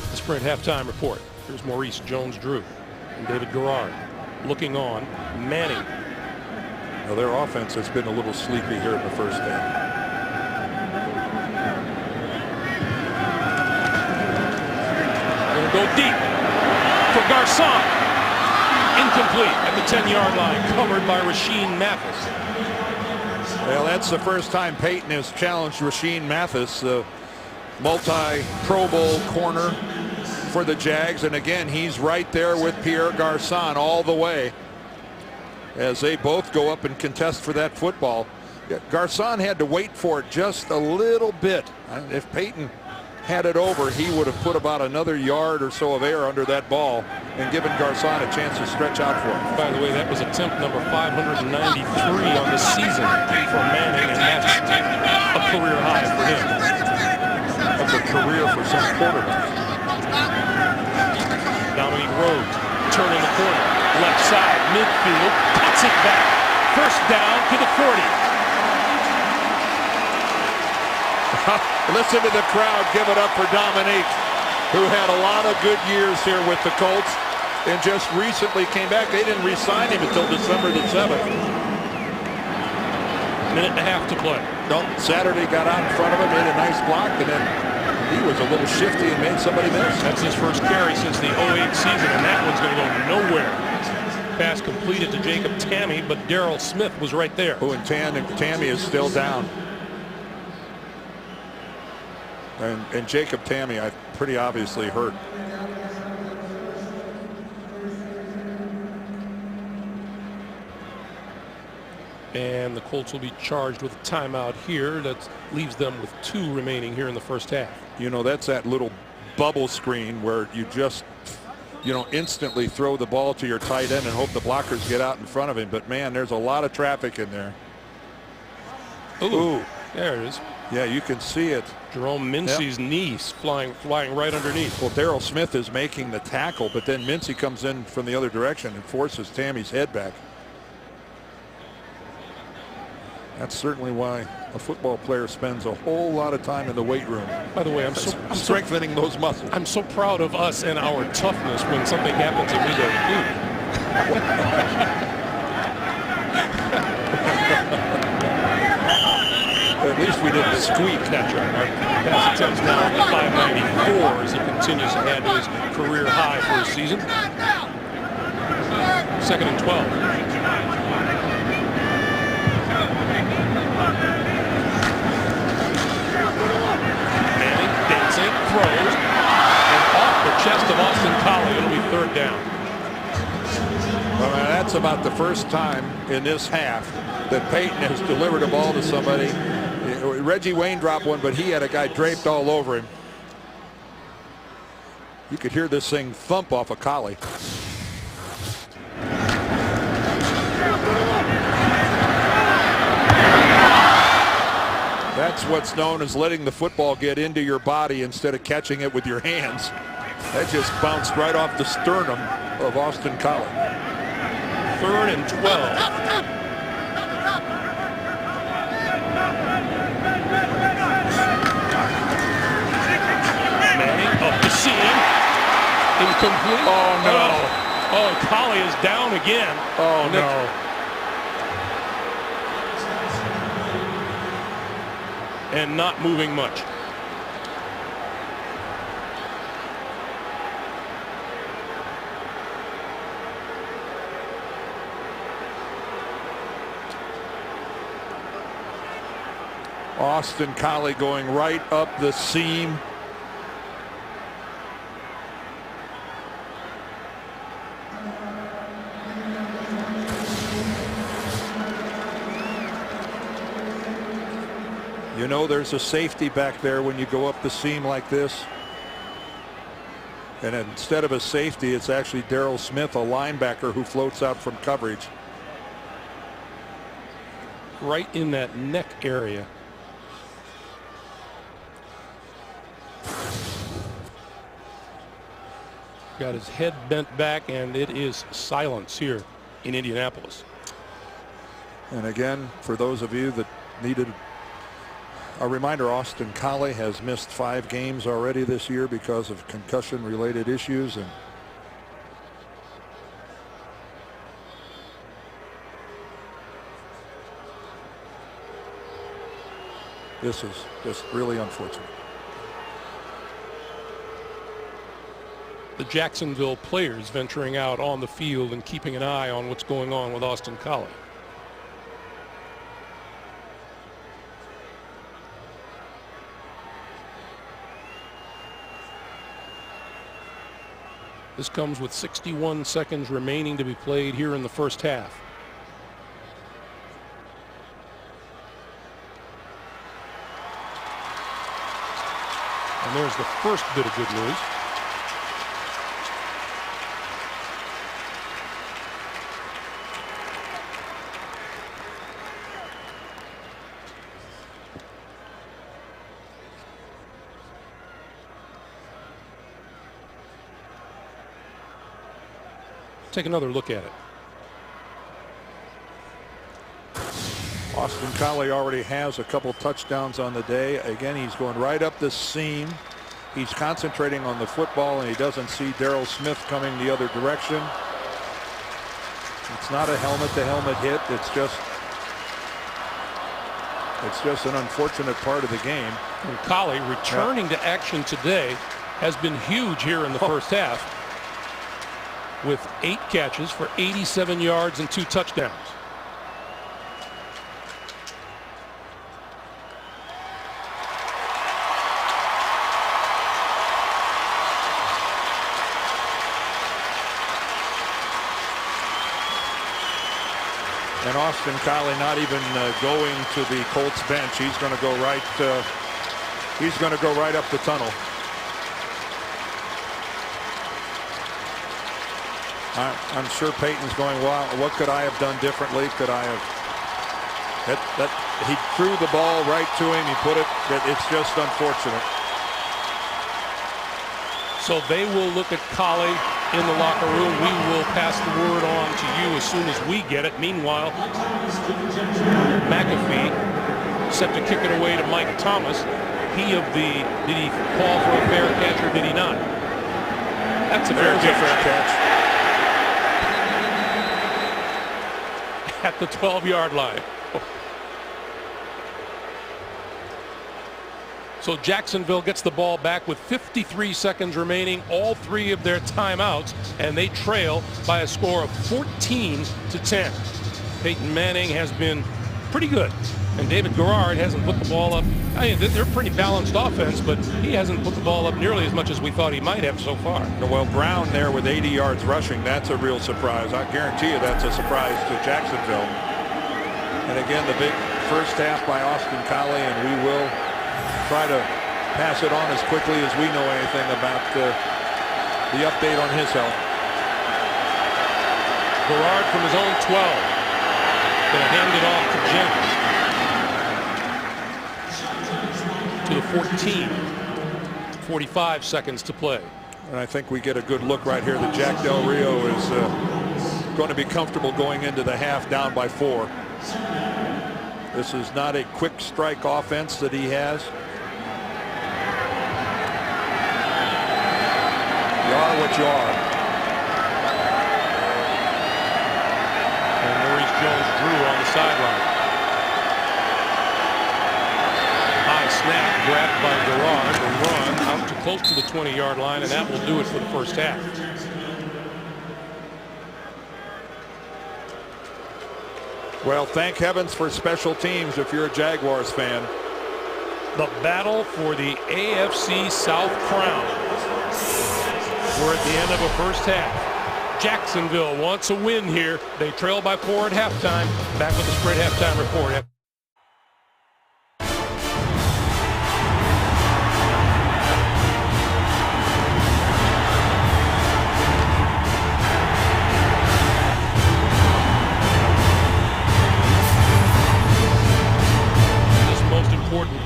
The Sprint Halftime Report. Here's Maurice Jones-Drew and David Garrard looking on. Manning. Well, their offense has been a little sleepy here in the first half. Going to go deep for Garcon. Incomplete at the 10-yard line, covered by Rashean Mathis. Well, that's the first time Peyton has challenged Rashean Mathis, the multi-Pro Bowl corner for the Jags. And again, he's right there with Pierre Garcon all the way as they both go up and contest for that football. Garcon had to wait for it just a little bit. If Peyton had it over, he would have put about another yard or so of air under that ball and given Garcon a chance to stretch out for it. By the way, that was attempt number 593 on the season for Manning, and that's a career high for him. That's a career for some quarterbacks. Dominique Rhodes turning the corner, left side, midfield, cuts it back. First down to the 40. Listen to the crowd give it up for Dominique, who had a lot of good years here with the Colts and just recently came back. They didn't re-sign him until December the 7th. Minute and a half to play. No, Saturday got out in front of him, made a nice block, and then he was a little shifty and made somebody miss. That's his first carry since the 08 season, and that one's going to go nowhere. Pass completed to Jacob Tamme, but Darrell Smith was right there. Oh, and Tamme is still down. And Jacob Tamme, I pretty obviously hurt. And the Colts will be charged with a timeout here. That leaves them with 2 remaining here in the first half. You know, that's that little bubble screen where you just, instantly throw the ball to your tight end and hope the blockers get out in front of him. But, man, there's a lot of traffic in there. Ooh. There it is. Yeah, you can see it. Jerome Mincey's knees flying right underneath. Well, Darrell Smith is making the tackle, but then Mincey comes in from the other direction and forces Tammy's head back. That's certainly why a football player spends a whole lot of time in the weight room. By the way, I'm strengthening those muscles. I'm so proud of us and our toughness when something happens and we go, At least we didn't squeak. That's right. Our pass attempts now at 594 as he continues to add to his career high for his season. 2nd and 12. Manning dancing, throws, and off the chest of Austin Collie. It'll be 3rd down. Well, that's about the first time in this half that Peyton has delivered a ball to somebody. Reggie Wayne dropped one, but he had a guy draped all over him. You could hear this thing thump off a collie. That's what's known as letting the football get into your body instead of catching it with your hands. That just bounced right off the sternum of Austin Collie. 3rd and 12. Up the seam. Incomplete. Oh, no. Oh, Collie is down again. Oh, no. And not moving much. Austin Collie going right up the seam. You know there's a safety back there when you go up the seam like this. And instead of a safety, it's actually Darryl Smith, a linebacker, who floats out from coverage. Right in that neck area. Got his head bent back, and it is silence here in Indianapolis. And again, for those of you that needed a reminder, Austin Collie has missed 5 games already this year because of concussion-related issues. And this is just really unfortunate. The Jacksonville players venturing out on the field and keeping an eye on what's going on with Austin Collie. This comes with 61 seconds remaining to be played here in the first half. And there's the first bit of good news. Take another look at it. Austin Collie already has a couple touchdowns on the day. Again, he's going right up the seam. He's concentrating on the football, and he doesn't see Darryl Smith coming the other direction. It's not a helmet-to-helmet hit. It's just an unfortunate part of the game. And Collie returning to action today has been huge here in the first half, with 8 catches for 87 yards and 2 touchdowns. And Austin Collie not even going to the Colts bench. He's going to go right. He's going to go right up the tunnel. I'm sure Peyton's going, wow, what could I have done differently? Could I have? He threw the ball right to him. He put it. It's just unfortunate. So they will look at Collie in the locker room. We will pass the word on to you as soon as we get it. Meanwhile, McAfee set to kick it away to Mike Thomas. Did he call for a fair catch or did he not? That's a fair catch. At the 12-yard line. So Jacksonville gets the ball back with 53 seconds remaining, all 3 of their timeouts, and they trail by a score of 14-10. Peyton Manning has been pretty good, and David Garrard hasn't put the ball up. I mean, they're a pretty balanced offense, but he hasn't put the ball up nearly as much as we thought he might have so far. Well, Brown there with 80 yards rushing, that's a real surprise. I guarantee you that's a surprise to Jacksonville. And again, the big first half by Austin Collie, and we will try to pass it on as quickly as we know anything about the update on his health. Garrard from his own 12. Going to hand it off to James. To the 14. 45 seconds to play. And I think we get a good look right here that Jack Del Rio is going to be comfortable going into the half down by 4. This is not a quick strike offense that he has. You are what you are. And Maurice Jones-Drew on the sideline. High snap grabbed by Garrard. The run out to close to the 20-yard line, and that will do it for the first half. Well, thank heavens for special teams if you're a Jaguars fan. The battle for the AFC South crown. We're at the end of a first half. Jacksonville wants a win here. They trail by 4 at halftime. Back with the spread halftime report.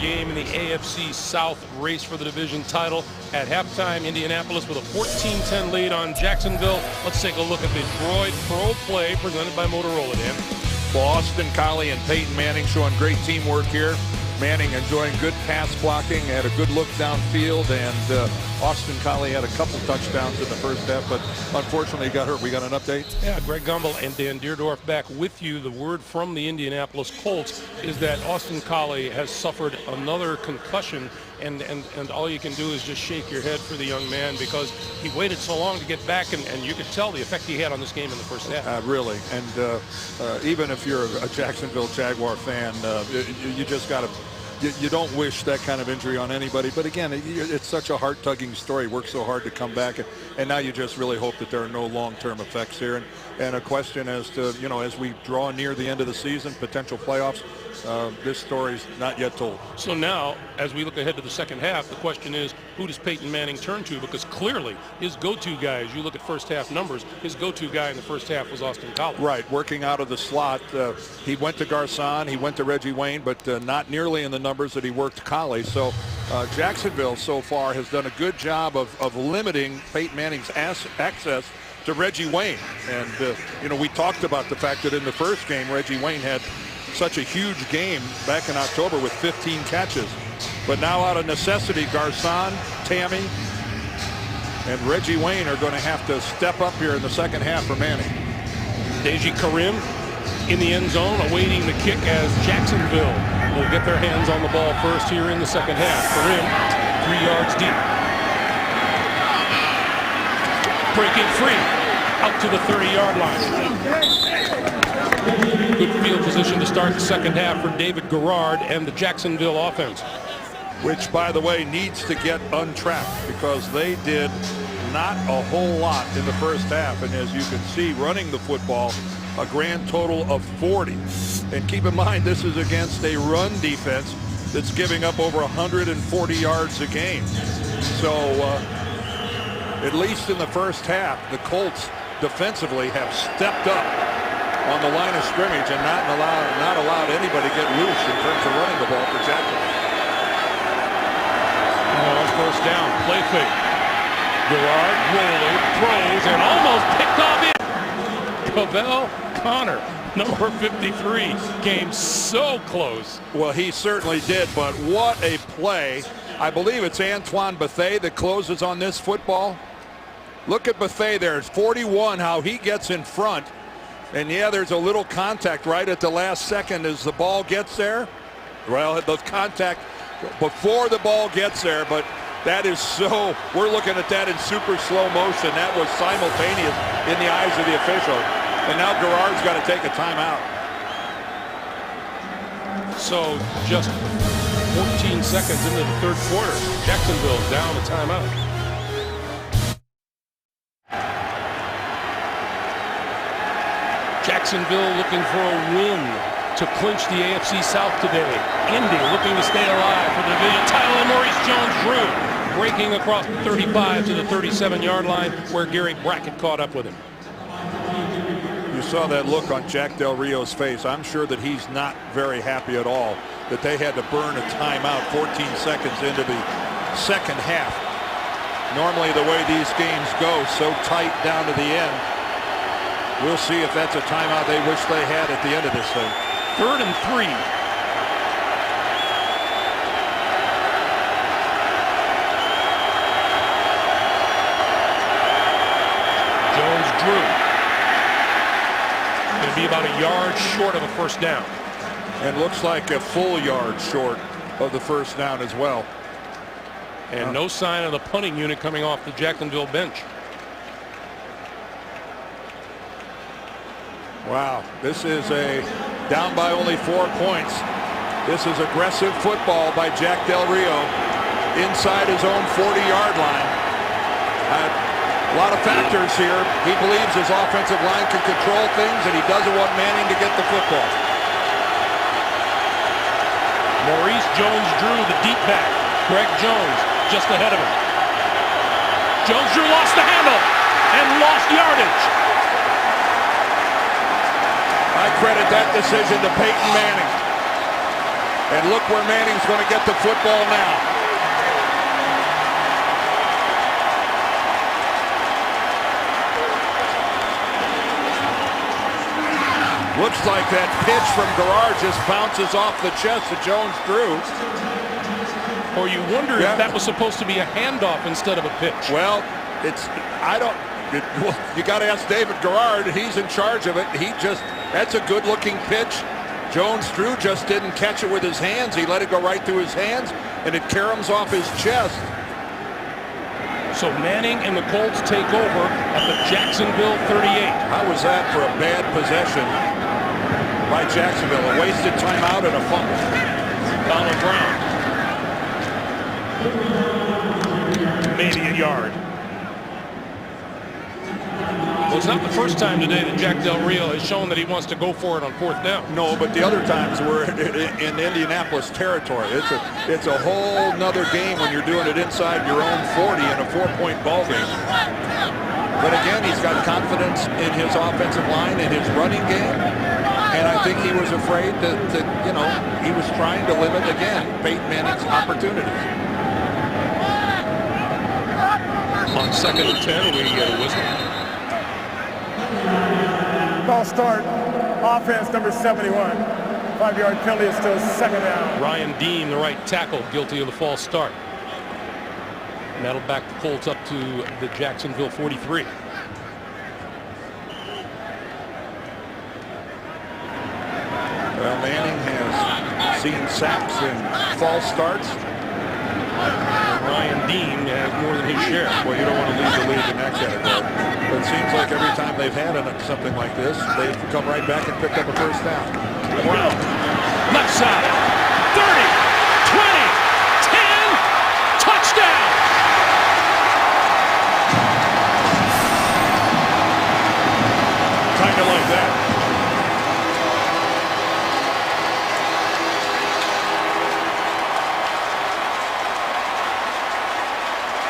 game in the AFC South race for the division title. At halftime, Indianapolis with a 14-10 lead on Jacksonville. Let's take a look at the Droid Pro Play presented by Motorola, Dan. Well, Austin Collie and Peyton Manning showing great teamwork here. Manning enjoying good pass blocking, had a good look downfield, and Austin Collie had a couple touchdowns in the first half, but unfortunately he got hurt. We got an update? Yeah, Greg Gumbel and Dan Deerdorf back with you. The word from the Indianapolis Colts is that Austin Collie has suffered another concussion, and all you can do is just shake your head for the young man because he waited so long to get back, and you could tell the effect he had on this game in the first half. Really, and even if you're a Jacksonville Jaguar fan, you just got to, you don't wish that kind of injury on anybody. But again, it's such a heart-tugging story. Worked so hard to come back, and now you just really hope that there are no long-term effects here. And a question as to, you know, as we draw near the end of the season, potential playoffs, this story's not yet told. So now, as we look ahead to the second half, the question is, who does Peyton Manning turn to? Because clearly, his go-to guy, as you look at first half numbers, his go-to guy in the first half was Austin Collie. Right, working out of the slot. He went to Garcon, he went to Reggie Wayne, but not nearly in the numbers that he worked Collie. So Jacksonville so far has done a good job of limiting Peyton Manning's access to Reggie Wayne. And, you know, we talked about the fact that in the first game, Reggie Wayne had such a huge game back in October with 15 catches. But now out of necessity, Garcon, Tammy, and Reggie Wayne are going to have to step up here in the second half for Manning. Deji Karim in the end zone awaiting the kick as Jacksonville will get their hands on the ball first here in the second half. Karim 3 yards deep. Breaking free out to the 30-yard line. Good field position to start the second half for David Garrard and the Jacksonville offense. Which, by the way, needs to get untrapped because they did not a whole lot in the first half. And as you can see, running the football, a grand total of 40. And keep in mind, this is against a run defense that's giving up over 140 yards a game. So at least in the first half, the Colts defensively have stepped up on the line of scrimmage and not allowed anybody to get loose in terms of running the ball for Jacksonville. On first down, play fake. Garrard rolling, throws, and almost picked off it. Cavell Connor, number 53, came so close. Well, he certainly did, but what a play. I believe it's Antoine Bethea that closes on this football. Look at Bethea there. It's 41, how he gets in front. And yeah, there's a little contact right at the last second as the ball gets there. Well, the contact before the ball gets there, but that is so, we're looking at that in super slow motion. That was simultaneous in the eyes of the official. And now Garrard's got to take a timeout. So just 14 seconds into the third quarter, Jacksonville's down a timeout. Jacksonville looking for a win to clinch the AFC South today. Indy looking to stay alive for the division title, and Maurice Jones-Drew breaking across the 35 to the 37-yard line where Gary Brackett caught up with him. You saw that look on Jack Del Rio's face. I'm sure that he's not very happy at all that they had to burn a timeout 14 seconds into the second half. Normally the way these games go, so tight down to the end. We'll see if that's a timeout they wish they had at the end of this thing. 3rd and 3. Jones-Drew. Going to be about a yard short of a first down. And looks like a full yard short of the first down as well. And no sign of the punting unit coming off the Jacksonville bench. Wow, this is a down by only 4 points. This is aggressive football by Jack Del Rio inside his own 40-yard line. A lot of factors here. He believes his offensive line can control things, and he doesn't want Manning to get the football. Maurice Jones-Drew, the deep back. Greg Jones just ahead of him. Jones-Drew lost the handle and lost yardage. I credit that decision to Peyton Manning. And look where Manning's going to get the football now. Looks like that pitch from Garrard just bounces off the chest of Jones-Drew. Or you wonder if that was supposed to be a handoff instead of a pitch. Well, you got to ask David Garrard. He's in charge of it. That's a good-looking pitch. Jones-Drew just didn't catch it with his hands. He let it go right through his hands, and it caroms off his chest. So Manning and the Colts take over at the Jacksonville 38. How was that for a bad possession by Jacksonville? A wasted timeout and a fumble. Donald Brown. Maybe a yard. Well, it's not the first time today that Jack Del Rio has shown that he wants to go for it on 4th down. No, but the other times we're in Indianapolis territory. It's a whole nother game when you're doing it inside your own 40 in a 4-point ball game. But again, he's got confidence in his offensive line and his running game. And I think he was afraid that he was trying to limit, again, Peyton Manning's opportunities. On 2nd and 10, we get a whistle. False start. Offense number 71. 5-yard penalty is still 2nd down. Ryan Dean, the right tackle, guilty of the false start. And that'll back the Colts up to the Jacksonville 43. Well, Manning has seen sacks and false starts. Ryan Dean has more than his share. Well, you don't want to lead the league in that category. But it seems like every time they've had something like this, they've come right back and picked up a 1st down. Brown, left side, 30, 20, 10, touchdown! Kind of like that.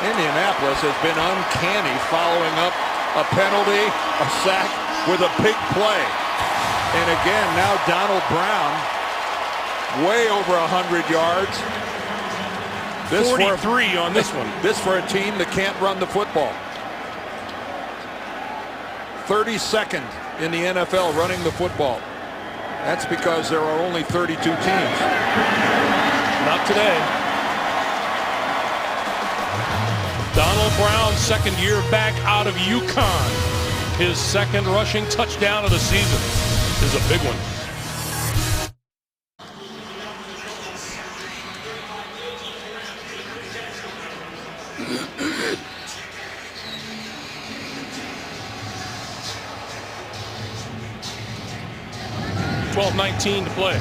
Indianapolis has been uncanny following up a penalty, a sack with a big play. And again, now Donald Brown, way over 100 yards. 43 on this one. This for a team that can't run the football. 32nd in the NFL running the football. That's because there are only 32 teams. Not today. Donald Brown, 2nd year back out of UConn. His 2nd rushing touchdown of the season is a big one. .19 to play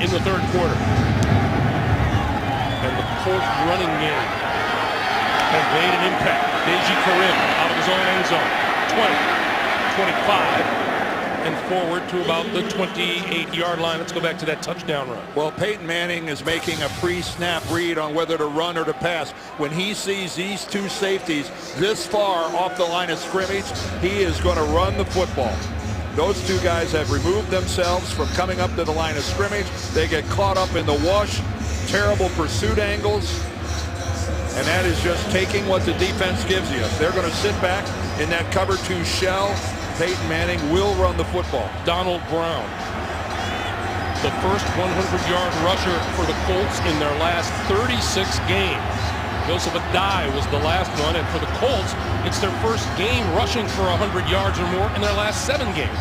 in the 3rd quarter. And the Colts running game has made an impact. Deji Karim out of his own end zone. 20, 25, and forward to about the 28-yard line. Let's go back to that touchdown run. Well, Peyton Manning is making a pre-snap read on whether to run or to pass. When he sees these two safeties this far off the line of scrimmage, he is going to run the football. Those two guys have removed themselves from coming up to the line of scrimmage. They get caught up in the wash, terrible pursuit angles, and that is just taking what the defense gives you. They're going to sit back in that cover 2 shell. Peyton Manning will run the football. Donald Brown, the first 100-yard rusher for the Colts in their last 36 games. Joseph Adai was the last one, and for the Colts, it's their first game rushing for 100 yards or more in their last 7 games.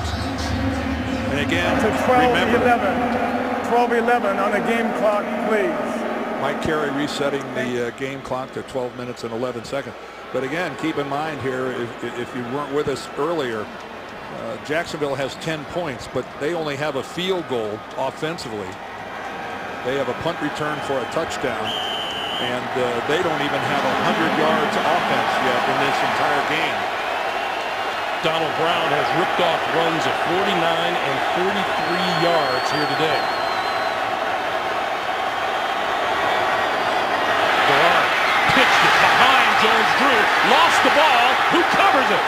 And again, to 12-11. 12-11 on the game clock, please. Mike Carey resetting the game clock to 12 minutes and 11 seconds. But again, keep in mind here, if you weren't with us earlier, Jacksonville has 10 points, but they only have a field goal offensively. They have a punt return for a touchdown. And they don't even have 100 yards offense yet in this entire game. Donald Brown has ripped off runs of 49 and 43 yards here today. Garrard pitched it behind Jones-Drew, lost the ball. Who covers it?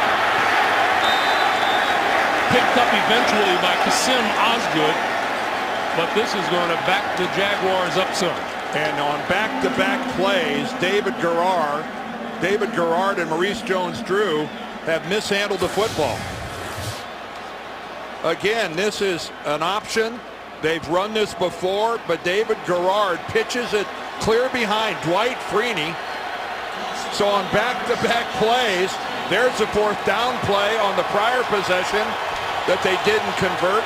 Picked up eventually by Kasim Osgood. But this is going to back the Jaguars up some. And on back-to-back plays, David Garrard and Maurice Jones-Drew have mishandled the football. Again, this is an option. They've run this before, but David Garrard pitches it clear behind Dwight Freeney. So on back-to-back plays, there's a fourth down play on the prior possession that they didn't convert.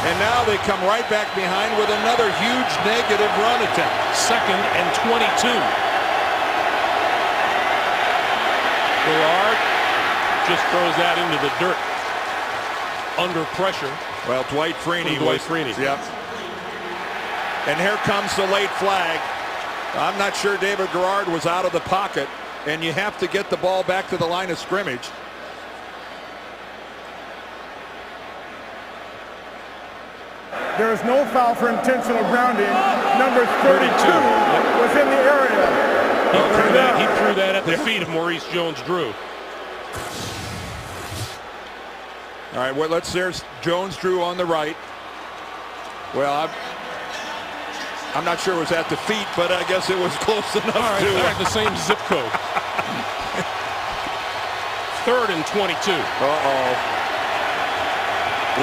And now they come right back behind with another huge negative run attempt. 2nd and 22. Garrard just throws that into the dirt. Under pressure. Well, Dwight Freeney Yep. And here comes the late flag. I'm not sure David Garrard was out of the pocket, and you have to get the ball back to the line of scrimmage. There is no foul for intentional grounding. Number 32 was in the area. He threw that at the feet of Maurice Jones-Drew. All right, well, there's Jones-Drew on the right. Well, I'm not sure it was at the feet, but I guess it was close enough. All right, they're at the same zip code. 3rd and 22. Uh-oh.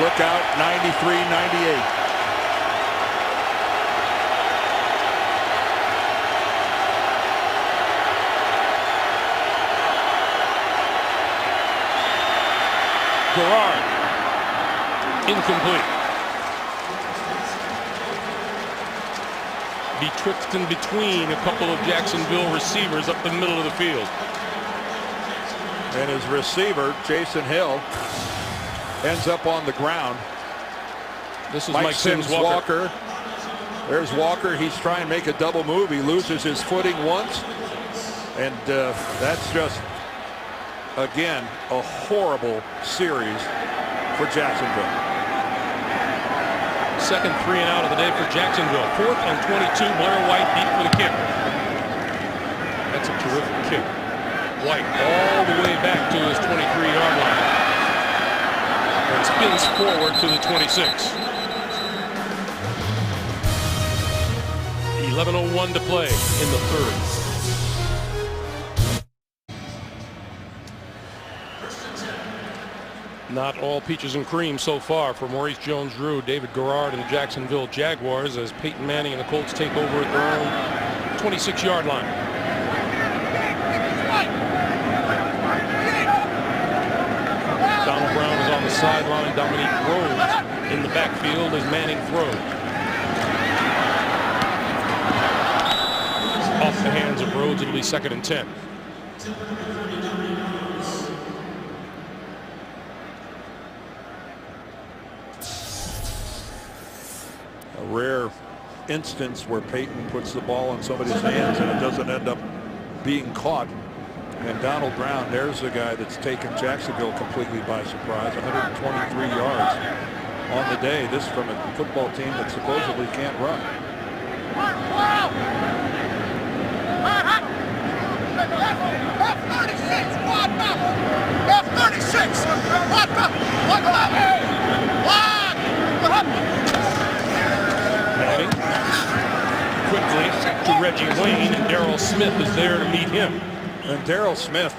Look out, 93-98. Garrard. Incomplete. Betwixt and between a couple of Jacksonville receivers up the middle of the field. And his receiver, Jason Hill, ends up on the ground. This is Mike Sims Walker. There's Walker. He's trying to make a double move. He loses his footing once. And that's just, again, a horrible series for Jacksonville. 2nd 3 and out of the day for Jacksonville. 4th and 22. Blair White deep for the kick. That's a terrific kick. White all the way back to his 23-yard line. And spins forward to the 26. 11:01 to play in the 3rd. Not all peaches and cream so far for Maurice Jones-Drew, David Garrard, and the Jacksonville Jaguars as Peyton Manning and the Colts take over at their own 26-yard line. Donald Brown is on the sideline. Dominique Rhodes in the backfield as Manning throws. Off the hands of Rhodes, it'll be 2nd and 10. A rare instance where Peyton puts the ball in somebody's hands and it doesn't end up being caught. And Donald Brown, there's the guy that's taken Jacksonville completely by surprise. 123 yards on the day. This from a football team that supposedly can't run. Manning quickly to Reggie Wayne, and Darrell Smith is there to meet him. And Darrell Smith,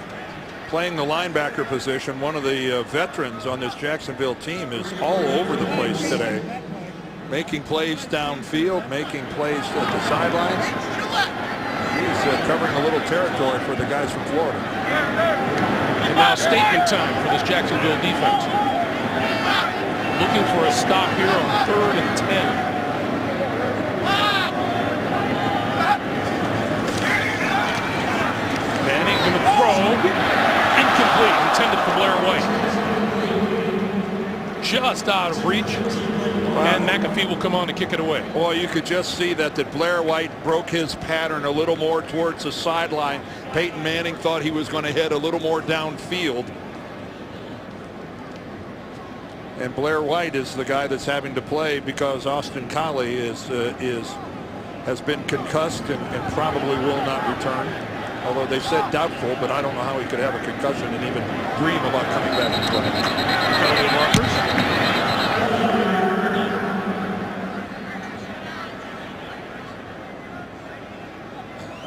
playing the linebacker position, one of the veterans on this Jacksonville team, is all over the place today. Making plays downfield, making plays at the sidelines. He's covering a little territory for the guys from Florida. And now statement time for this Jacksonville defense. Looking for a stop here on 3rd and 10. Manning going to throw. Incomplete. Intended for Blair White. Just out of reach. And McAfee will come on to kick it away. Well, you could just see that Blair White broke his pattern a little more towards the sideline. Peyton Manning thought he was going to head a little more downfield. And Blair White is the guy that's having to play because Austin Collie has been concussed and probably will not return. Although they said doubtful, but I don't know how he could have a concussion and even dream about coming back and playing.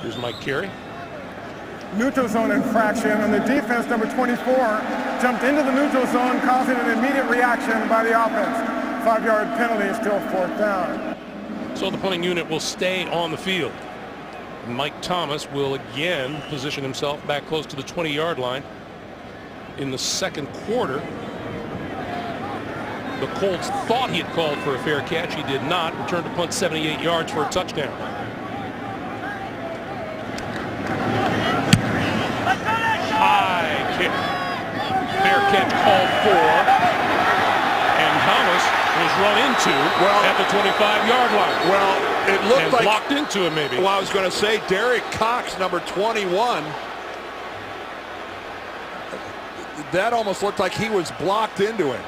Here's Mike Carey. Neutral zone infraction, and the defense, number 24, jumped into the neutral zone, causing an immediate reaction by the offense. 5-yard penalty is still 4th down. So the punting unit will stay on the field. Mike Thomas will again position himself back close to the 20-yard line in the second quarter. The Colts thought he had called for a fair catch. He did not. Returned to punt 78 yards for a touchdown. High kick. Fair catch called for. And Thomas was run into at the 25-yard line. Well, it looked and like blocked into him maybe. Well, I was going to say Derek Cox, number 21. That almost looked like he was blocked into him.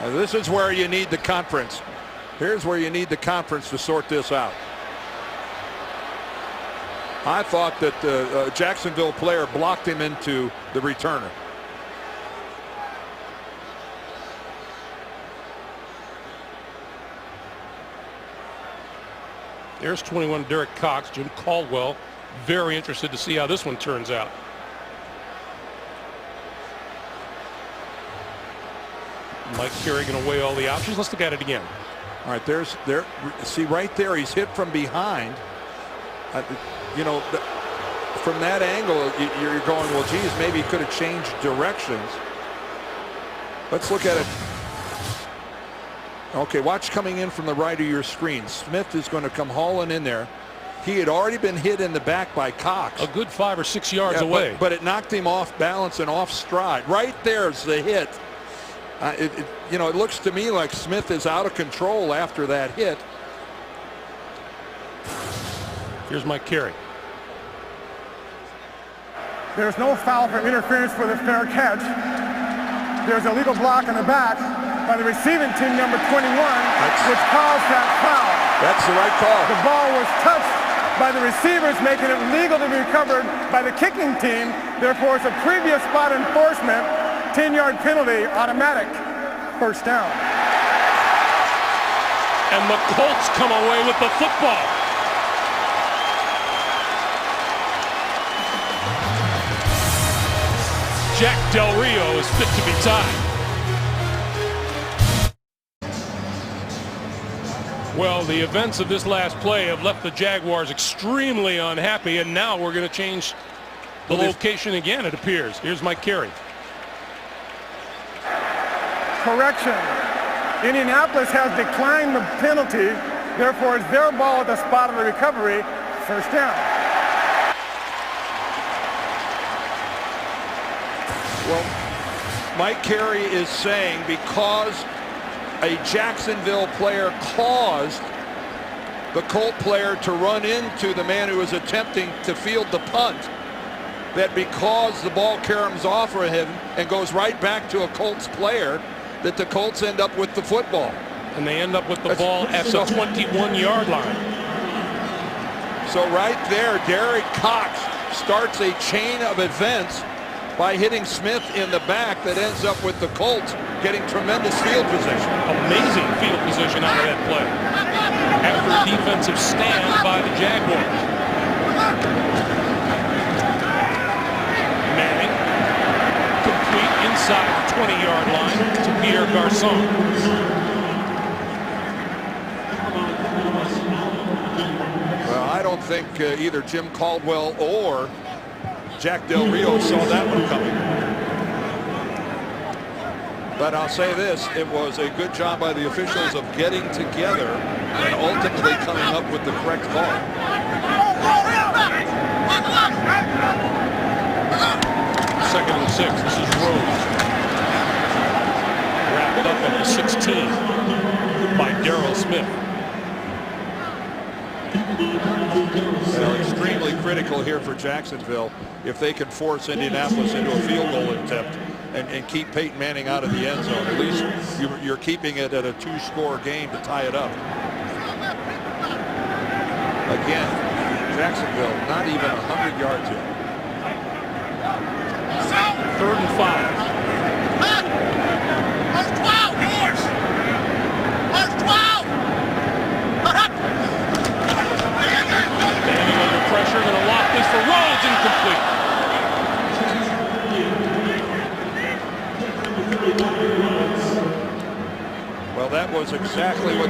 This is where you need the conference. Here's where you need the conference to sort this out. I thought that the Jacksonville player blocked him into the returner. There's 21 Derek Cox. Jim Caldwell very interested to see how this one turns out. Mike Carey going to weigh all the options. Let's look at it again. All right, see right there, he's hit from behind. You know, from that angle, you're going, well, geez, maybe he could have changed directions. Let's look at it. Okay, watch coming in from the right of your screen. Smith is going to come hauling in there. He had already been hit in the back by Cox. A good 5 or 6 yards away. But it knocked him off balance and off stride. Right there's the hit. You know, it looks to me like Smith is out of control after that hit. Here's Mike Carey. There's no foul for interference for the fair catch. There's a legal block in the back by the receiving team, number 21, which caused that foul. That's the right call. The ball was touched by the receivers, making it legal to be recovered by the kicking team. Therefore, it's a previous spot enforcement. 10-yard penalty, automatic, 1st down. And the Colts come away with the football. Jack Del Rio is fit to be tied. Well, the events of this last play have left the Jaguars extremely unhappy, and now we're going to change the location again, it appears. Here's Mike Carey. Correction. Indianapolis has declined the penalty. Therefore, it's their ball at the spot of the recovery. 1st down. Well, Mike Carey is saying because a Jacksonville player caused the Colt player to run into the man who was attempting to field the punt, that because the ball caroms off of him and goes right back to a Colts player, that the Colts end up with the football. And they end up with the ball at the 21-yard line. So right there, Derek Cox starts a chain of events by hitting Smith in the back that ends up with the Colts getting tremendous field position. Amazing field position out of that play. After a defensive stand by the Jaguars. Manning, complete inside the 20-yard line to Pierre Garçon. Well, I don't think either Jim Caldwell or Jack Del Rio saw that one coming. But I'll say this, it was a good job by the officials of getting together and ultimately coming up with the correct call. 2nd and 6. This is Rose. Wrapped up at the 16 by Darrell Smith. Well, extremely critical here for Jacksonville if they can force Indianapolis into a field goal attempt and keep Peyton Manning out of the end zone. At least you're keeping it at a 2-score game to tie it up. Again, Jacksonville not even 100 yards yet. 3rd and 5.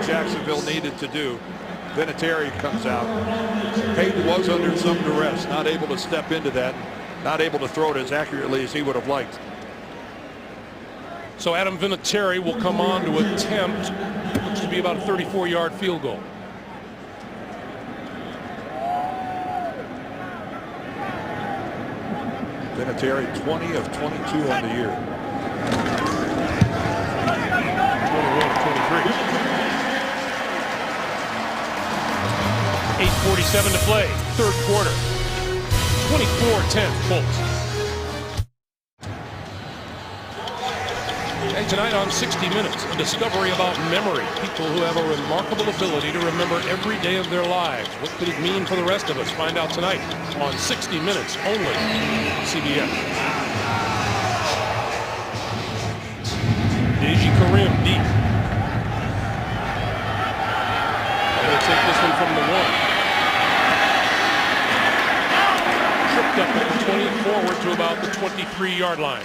Jacksonville needed to do. Vinatieri comes out. Payton was under some duress, not able to step into that, not able to throw it as accurately as he would have liked. So Adam Vinatieri will come on to attempt, looks to be about a 34-yard field goal. Vinatieri 20 of 22 on the year. 21 of 23. 8:47 to play, third quarter. 24-10 Colts. And tonight on 60 Minutes, a discovery about memory. People who have a remarkable ability to remember every day of their lives. What could it mean for the rest of us? Find out tonight on 60 Minutes only. CBS. Deji Karim deep. I'm going to take this one from the 1. Tripped up at the 20, forward to about the 23-yard line.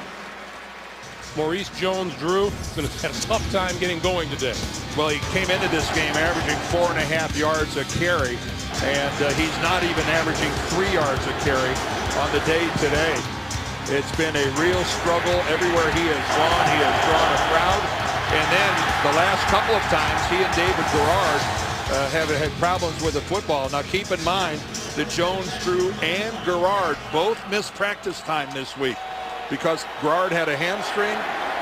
Maurice Jones-Drew is going to have a tough time getting going today. Well, he came into this game averaging 4.5 yards a carry, and he's not even averaging 3 yards a carry on the day today. It's been a real struggle everywhere he has gone. He has drawn a crowd, and then the last couple of times he and David Garrard have had problems with the football. Now keep in mind that Jones-Drew and Garrard both missed practice time this week because Garrard had a hamstring,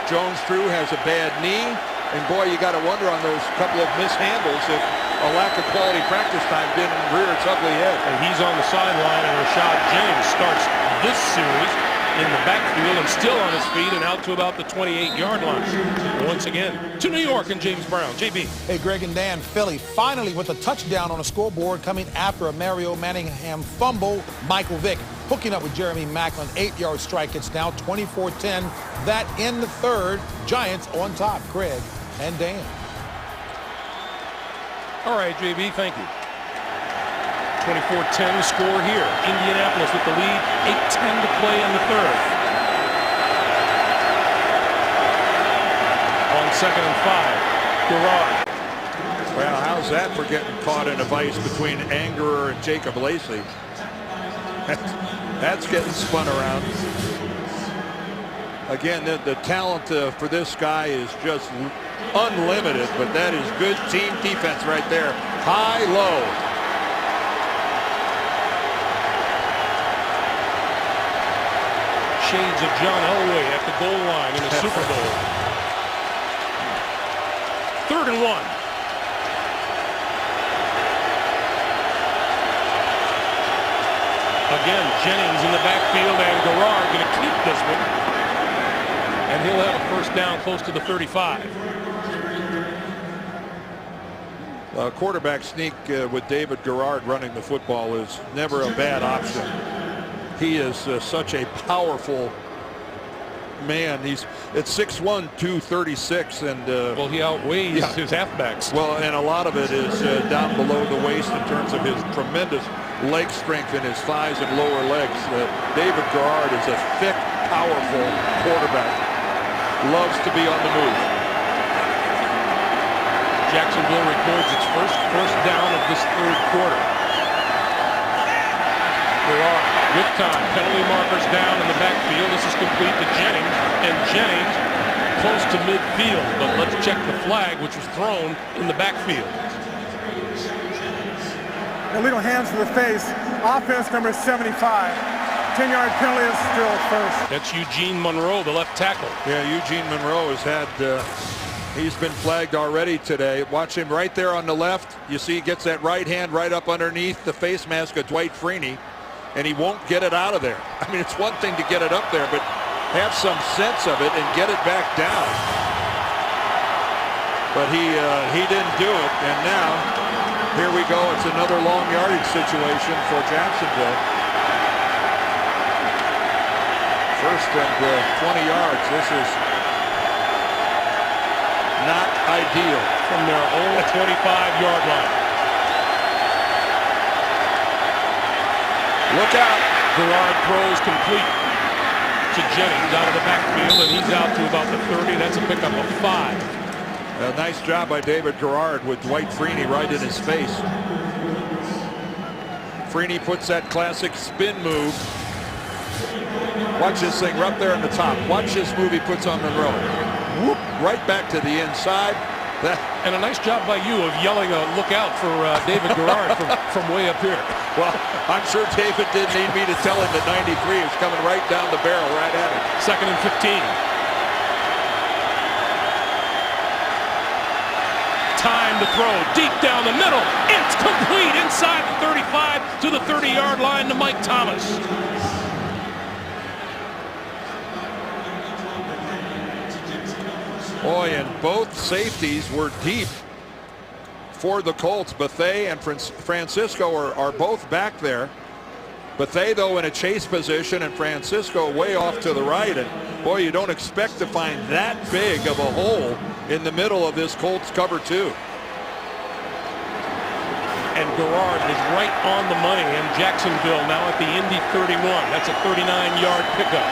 Jones-Drew has a bad knee, and boy, you got to wonder on those couple of mishandles if a lack of quality practice time didn't rear its ugly head. And he's on the sideline, and Rashad James starts this series in the backfield and still on his feet and out to about the 28-yard line. Once again, to New York and James Brown. JB. Hey, Greg and Dan, Philly finally with a touchdown on a scoreboard coming after a Mario Manningham fumble. Michael Vick hooking up with Jeremy Maclin, 8-yard strike. It's now 24-10. That in the third. Giants on top. Greg and Dan. All right, JB, thank you. 24-10 score here. Indianapolis with the lead. 8:10 to play in the third. On 2nd and 5, Garrard. Well, how's that for getting caught in a vice between Angerer and Jacob Lacey? That's getting spun around. Again, the talent for this guy is just unlimited, but that is good team defense right there. High-low. Shades of John Elway at the goal line in the Super Bowl. 3rd and 1. Again, Jennings in the backfield, and Garrard going to keep this one. And he'll have a first down close to the 35. Quarterback sneak with David Garrard running the football is never a bad option. He is such a powerful man. He's at 6'1", 236, and well, he outweighs his halfbacks. Well, and a lot of it is down below the waist in terms of his tremendous leg strength in his thighs and lower legs. David Garrard is a thick, powerful quarterback. Loves to be on the move. Jacksonville records its first down of this third quarter. Garrard with time. Penalty markers down in the backfield. This is complete to Jennings, and Jennings close to midfield. But let's check the flag, which was thrown in the backfield. Illegal hands to the face. Offense number 75. 10-yard penalty is still first. That's Eugene Monroe, the left tackle. Yeah, Eugene Monroe has had, he's been flagged already today. Watch him right there on the left. You see he gets that right hand right up underneath the face mask of Dwight Freeney, and he won't get it out of there. I mean, it's one thing to get it up there, but have some sense of it and get it back down. But he didn't do it, and now here we go. It's another long yardage situation for Jacksonville. First and 20 yards. This is not ideal. From their own 25-yard line. Look out. Garrard throws complete to Jennings out of the backfield, and he's out to about the 30. That's a pickup of 5. A nice job by David Garrard with Dwight Freeney right in his face. Freeney puts that classic spin move. Watch this thing right there on the top. Watch this move he puts on Monroe. Whoop, right back to the inside. And a nice job by you of yelling a look out for David Garrard from way up here. Well, I'm sure David didn't need me to tell him that 93 is coming right down the barrel, right at him. 2nd and 15. Time to throw deep down the middle. It's complete inside the 35 to the 30-yard line to Mike Thomas. Boy, and both safeties were deep for the Colts. Bethea and Francisco are both back there. Bethea, though, in a chase position, and Francisco way off to the right. And boy, you don't expect to find that big of a hole in the middle of this Colts cover 2. And Garrard is right on the money, and Jacksonville now at the Indy 31. That's a 39-yard pickup.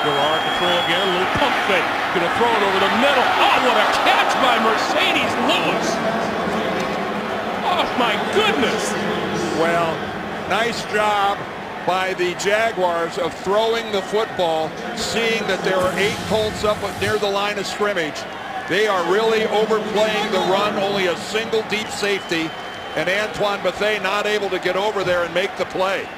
Garrard to throw again, a little pump fake. Gonna throw it over the middle. Oh, what a catch by Mercedes Lewis. Oh, my goodness. Well, nice job by the Jaguars of throwing the football, seeing that there are 8 Colts up near the line of scrimmage. They are really overplaying the run, only a single deep safety, and Antoine Bethea not able to get over there and make the play.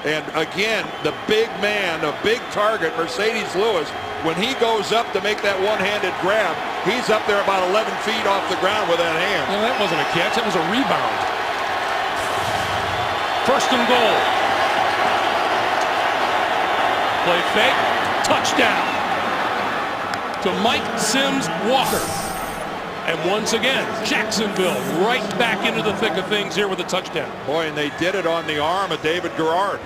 And again, the big man, a big target, Mercedes Lewis, when he goes up to make that one-handed grab, he's up there about 11 feet off the ground with that hand. Well, that wasn't a catch, it was a rebound. 1st and goal. Play fake, touchdown to Mike Sims Walker. And once again, Jacksonville right back into the thick of things here with a touchdown. Boy, and they did it on the arm of David Garrard.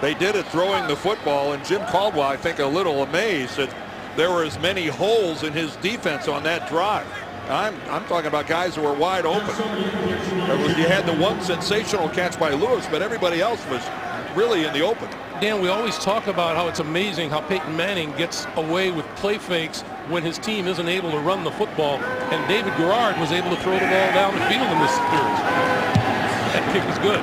They did it throwing the football, and Jim Caldwell, I think, a little amazed that there were as many holes in his defense on that drive. I'm talking about guys who were wide open. You had the one sensational catch by Lewis, but everybody else was really in the open. Dan, we always talk about how it's amazing how Peyton Manning gets away with play fakes when his team isn't able to run the football, and David Garrard was able to throw the ball down the field in this series. That kick is good.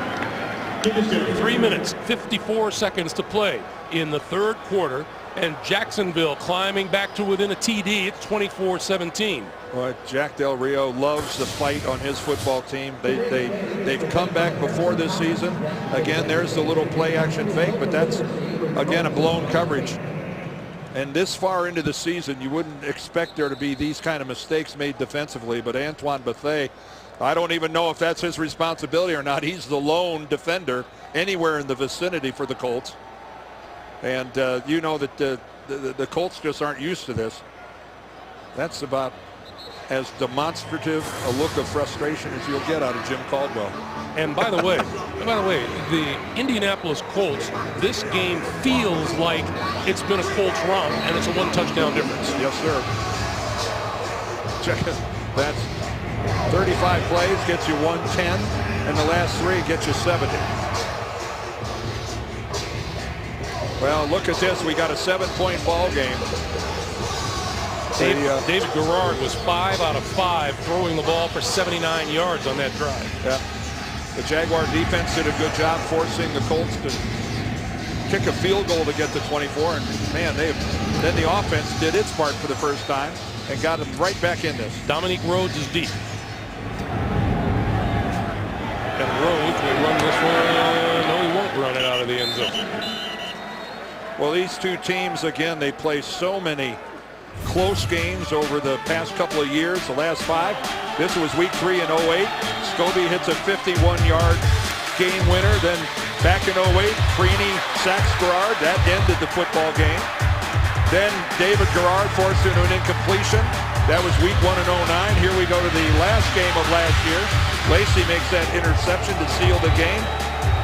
3 minutes, 54 seconds to play in the 3rd quarter, and Jacksonville climbing back to within a TD. It's 24-17. Well, Jack Del Rio loves the fight on his football team. They've come back before this season. Again, there's the little play action fake, but that's, again, a blown coverage. And this far into the season, you wouldn't expect there to be these kind of mistakes made defensively. But Antoine Bethea, I don't even know if that's his responsibility or not. He's the lone defender anywhere in the vicinity for the Colts. And you know that the Colts just aren't used to this. That's about as demonstrative a look of frustration as you'll get out of Jim Caldwell. And by the way, the Indianapolis Colts, this game feels like it's been a Colts run, and it's a 1-touchdown difference. Yes, sir. Check it. That's 35 plays, gets you 110, and the last 3 get you 70. Well, look at this. We got a 7-point ball game. David Garrard was 5 out of 5 throwing the ball for 79 yards on that drive. Yeah. The Jaguar defense did a good job forcing the Colts to kick a field goal to get to 24. And man, then the offense did its part for the first time and got them right back in this. Dominique Rhodes is deep. And Rhodes will run this one. No, he won't run it out of the end zone. Well, these two teams, again, they play so many close games over the past couple of years, the last 5. This was week 3 in 08. Scobie hits a 51-yard game winner. Then back in 08, Freeney sacks Garrard. That ended the football game. Then David Garrard forced into an incompletion. That was week 1 in 09. Here we go to the last game of last year. Lacey makes that interception to seal the game.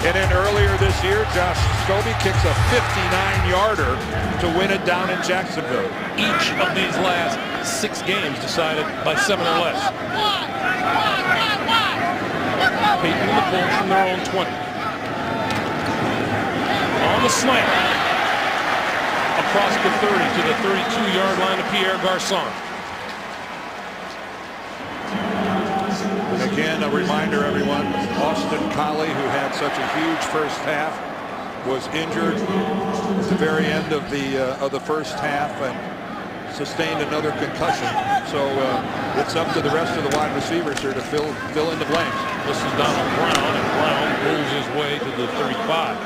And then earlier this year, Josh Scobie kicks a 59-yarder to win it down in Jacksonville. Each of these last 6 games decided by 7 or less. Peyton and the Colts from their own 20. On the slant. across the 30 to the 32-yard line of Pierre Garçon. And again, a reminder, everyone, Austin Collie, who had such a huge first half, was injured at the very end of the first half and sustained another concussion. So it's up to the rest of the wide receivers here to fill in the blanks. This is Donald Brown, and Brown pulls his way to the 35.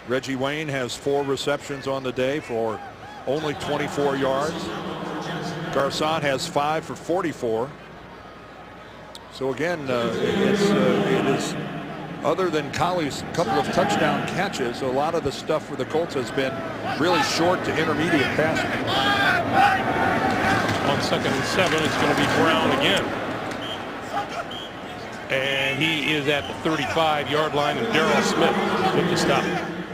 Reggie Wayne has 4 receptions on the day for only 24 yards. Garçon has 5 for 44. So again, it is, other than Colley's couple of touchdown catches, a lot of the stuff for the Colts has been really short to intermediate passing. On 2nd and 7, it's going to be Brown again. And he is at the 35-yard line, and Darrell Smith with the stop.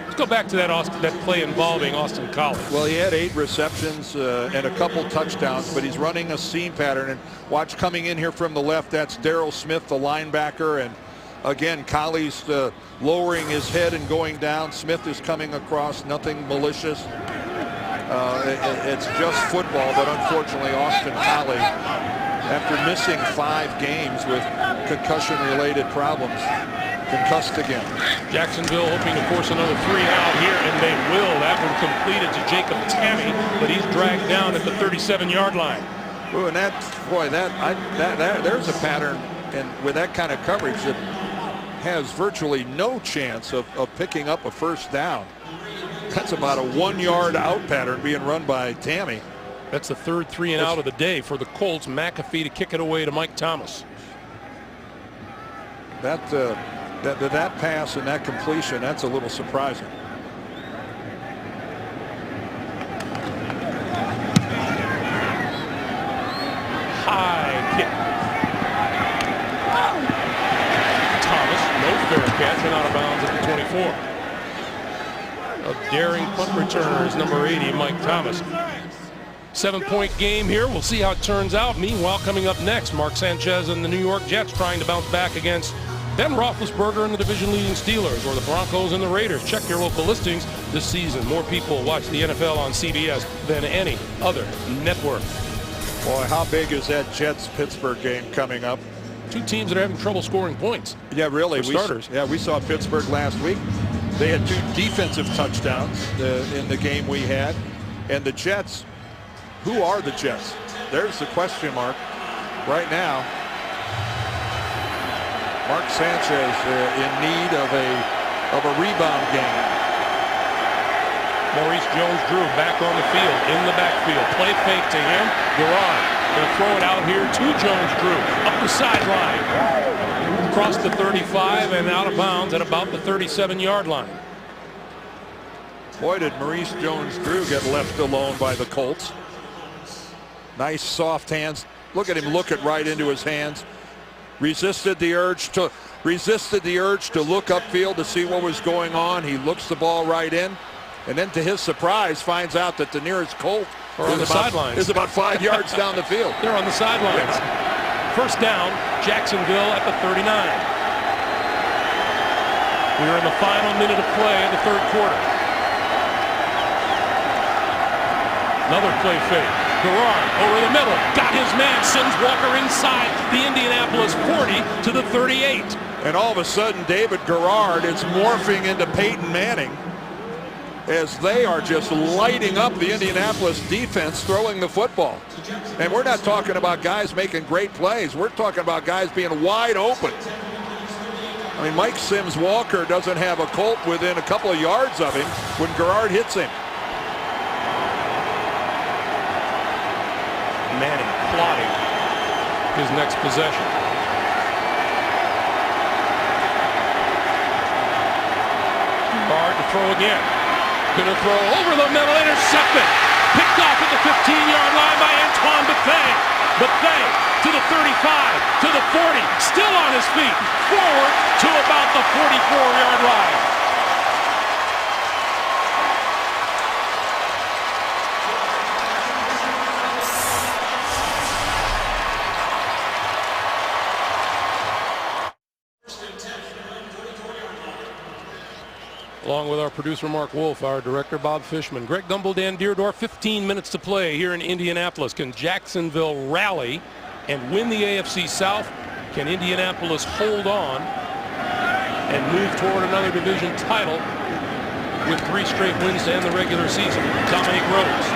Let's go back to that play involving Austin Collie. Well, he had 8 receptions and a couple touchdowns, but he's running a seam pattern. And watch, coming in here from the left, that's Darrell Smith, the linebacker. And again, Colley's lowering his head and going down. Smith is coming across, nothing malicious. It's just football, but unfortunately, Austin Collie, after missing 5 games with concussion-related problems, concussed again. Jacksonville hoping to force another 3 out here, and they will. That one completed to Jacob Tammy, but he's dragged down at the 37-yard line. Ooh, and there's a pattern, and with that kind of coverage, that has virtually no chance of picking up a first down. That's about a 1-yard out pattern being run by Tammy. That's the 3rd 3 and out of the day for the Colts. McAfee to kick it away to Mike Thomas. That pass and that completion, that's a little surprising. High kick. Thomas, no fair catch, and out of bounds at the 24. A daring punt returner is number 80, Mike Thomas. 7-point game here. We'll see how it turns out. Meanwhile, coming up next, Mark Sanchez and the New York Jets trying to bounce back against Ben Roethlisberger and the division-leading Steelers, or the Broncos and the Raiders. Check your local listings this season. More people watch the NFL on CBS than any other network. Boy, how big is that Jets-Pittsburgh game coming up? 2 teams that are having trouble scoring points. Yeah, really. For starters. We saw Pittsburgh last week. They had 2 defensive touchdowns in the game we had. And the Jets, who are the Jets? There's the question mark right now. Mark Sanchez in need of a rebound game. Maurice Jones-Drew back on the field, in the backfield. Play fake to him. Garrard going to throw it out here to Jones-Drew. Up the sideline. Across the 35 and out of bounds at about the 37-yard line. Boy, did Maurice Jones-Drew get left alone by the Colts. Nice soft hands. Look at him look it right into his hands. Resisted the urge to look upfield to see what was going on. He looks the ball right in, and then to his surprise finds out that the nearest Colt is about 5 yards down the field. They're on the sidelines. First down, Jacksonville at the 39. We are in the final minute of play of the 3rd quarter. Another play fake. Garrard over the middle, got his man. Sims Walker inside the Indianapolis 40 to the 38. And all of a sudden, David Garrard is morphing into Peyton Manning as they are just lighting up the Indianapolis defense throwing the football. And we're not talking about guys making great plays. We're talking about guys being wide open. I mean, Mike Sims Walker doesn't have a Colt within a couple of yards of him when Garrard hits him. Manning plotting his next possession. Hard to throw again. Gonna throw over the middle, intercepted. Picked off at the 15-yard line by Antoine Bethea. Bethea to the 35, to the 40, still on his feet. Forward to about the 44-yard line. Along with our our producer Mark Wolf, our director Bob Fishman. Greg Gumbel, Dan Deerdorf, 15 minutes to play here in Indianapolis. Can Jacksonville rally and win the AFC South? Can Indianapolis hold on and move toward another division title with 3 straight wins to end the regular season? Dominic Rhodes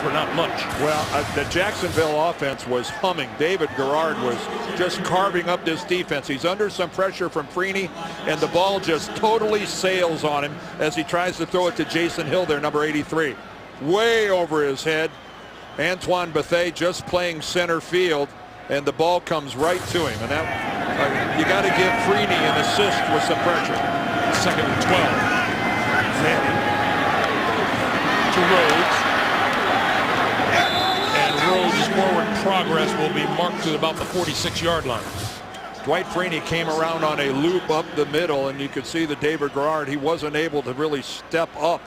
for not much. Well, the Jacksonville offense was humming. David Garrard was just carving up this defense. He's under some pressure from Freeney, and the ball just totally sails on him as he tries to throw it to Jason Hill, their number 83. Way over his head. Antoine Bethea just playing center field, and the ball comes right to him. And that you got to give Freeney an assist with some pressure. 2nd and 12. Manning to Rhodes. Rhodes' forward progress will be marked to about the 46-yard line. Dwight Freeney came around on a loop up the middle, and you could see that David Garrard, he wasn't able to really step up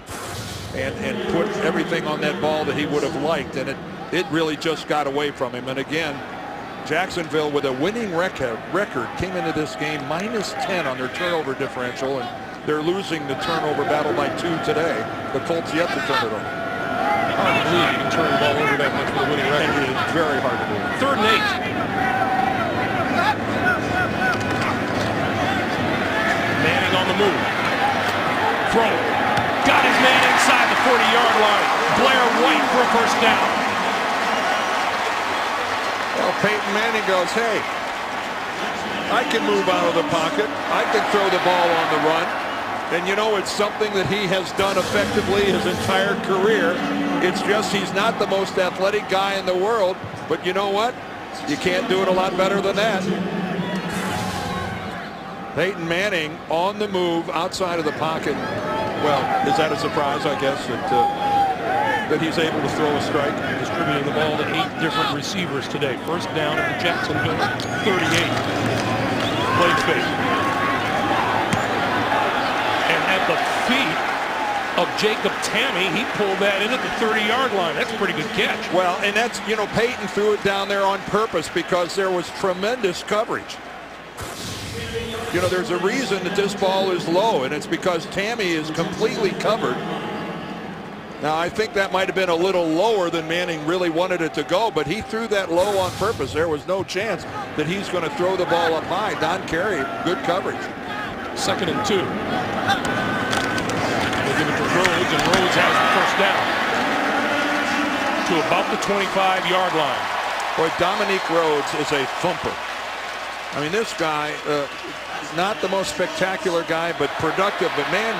and put everything on that ball that he would have liked, and it really just got away from him. And again, Jacksonville with a winning record came into this game -10 on their turnover differential, and they're losing the turnover battle by 2 today. The Colts yet to turn it over. Hard to believe you can turn the ball over that much with a winning record. It's very hard to believe. 3rd and 8. Manning on the move. Throw. Got his man inside the 40-yard line. Blair White for a first down. Well, Peyton Manning goes, hey, I can move out of the pocket. I can throw the ball on the run. And you know, it's something that he has done effectively his entire career. It's just he's not the most athletic guy in the world, but you know what? You can't do it a lot better than that. Peyton Manning on the move outside of the pocket. Well, is that a surprise, I guess, that he's able to throw a strike? Distributing the ball to 8 different receivers today. First down at the Jacksonville 38. Play fake. And at the feet of Jacob Tamme, he pulled that in at the 30-yard line. That's a pretty good catch. Well, and that's, you know, Peyton threw it down there on purpose because there was tremendous coverage. You know, there's a reason that this ball is low, and it's because Tamme is completely covered. Now, I think that might have been a little lower than Manning really wanted it to go, but he threw that low on purpose. There was no chance that he's going to throw the ball up high. Don Carey, good coverage. 2nd and 2. They give it to Rhodes, and Rhodes has the first down to about the 25-yard line. Boy, Dominique Rhodes is a thumper. I mean, this guy, not the most spectacular guy, but productive. But man,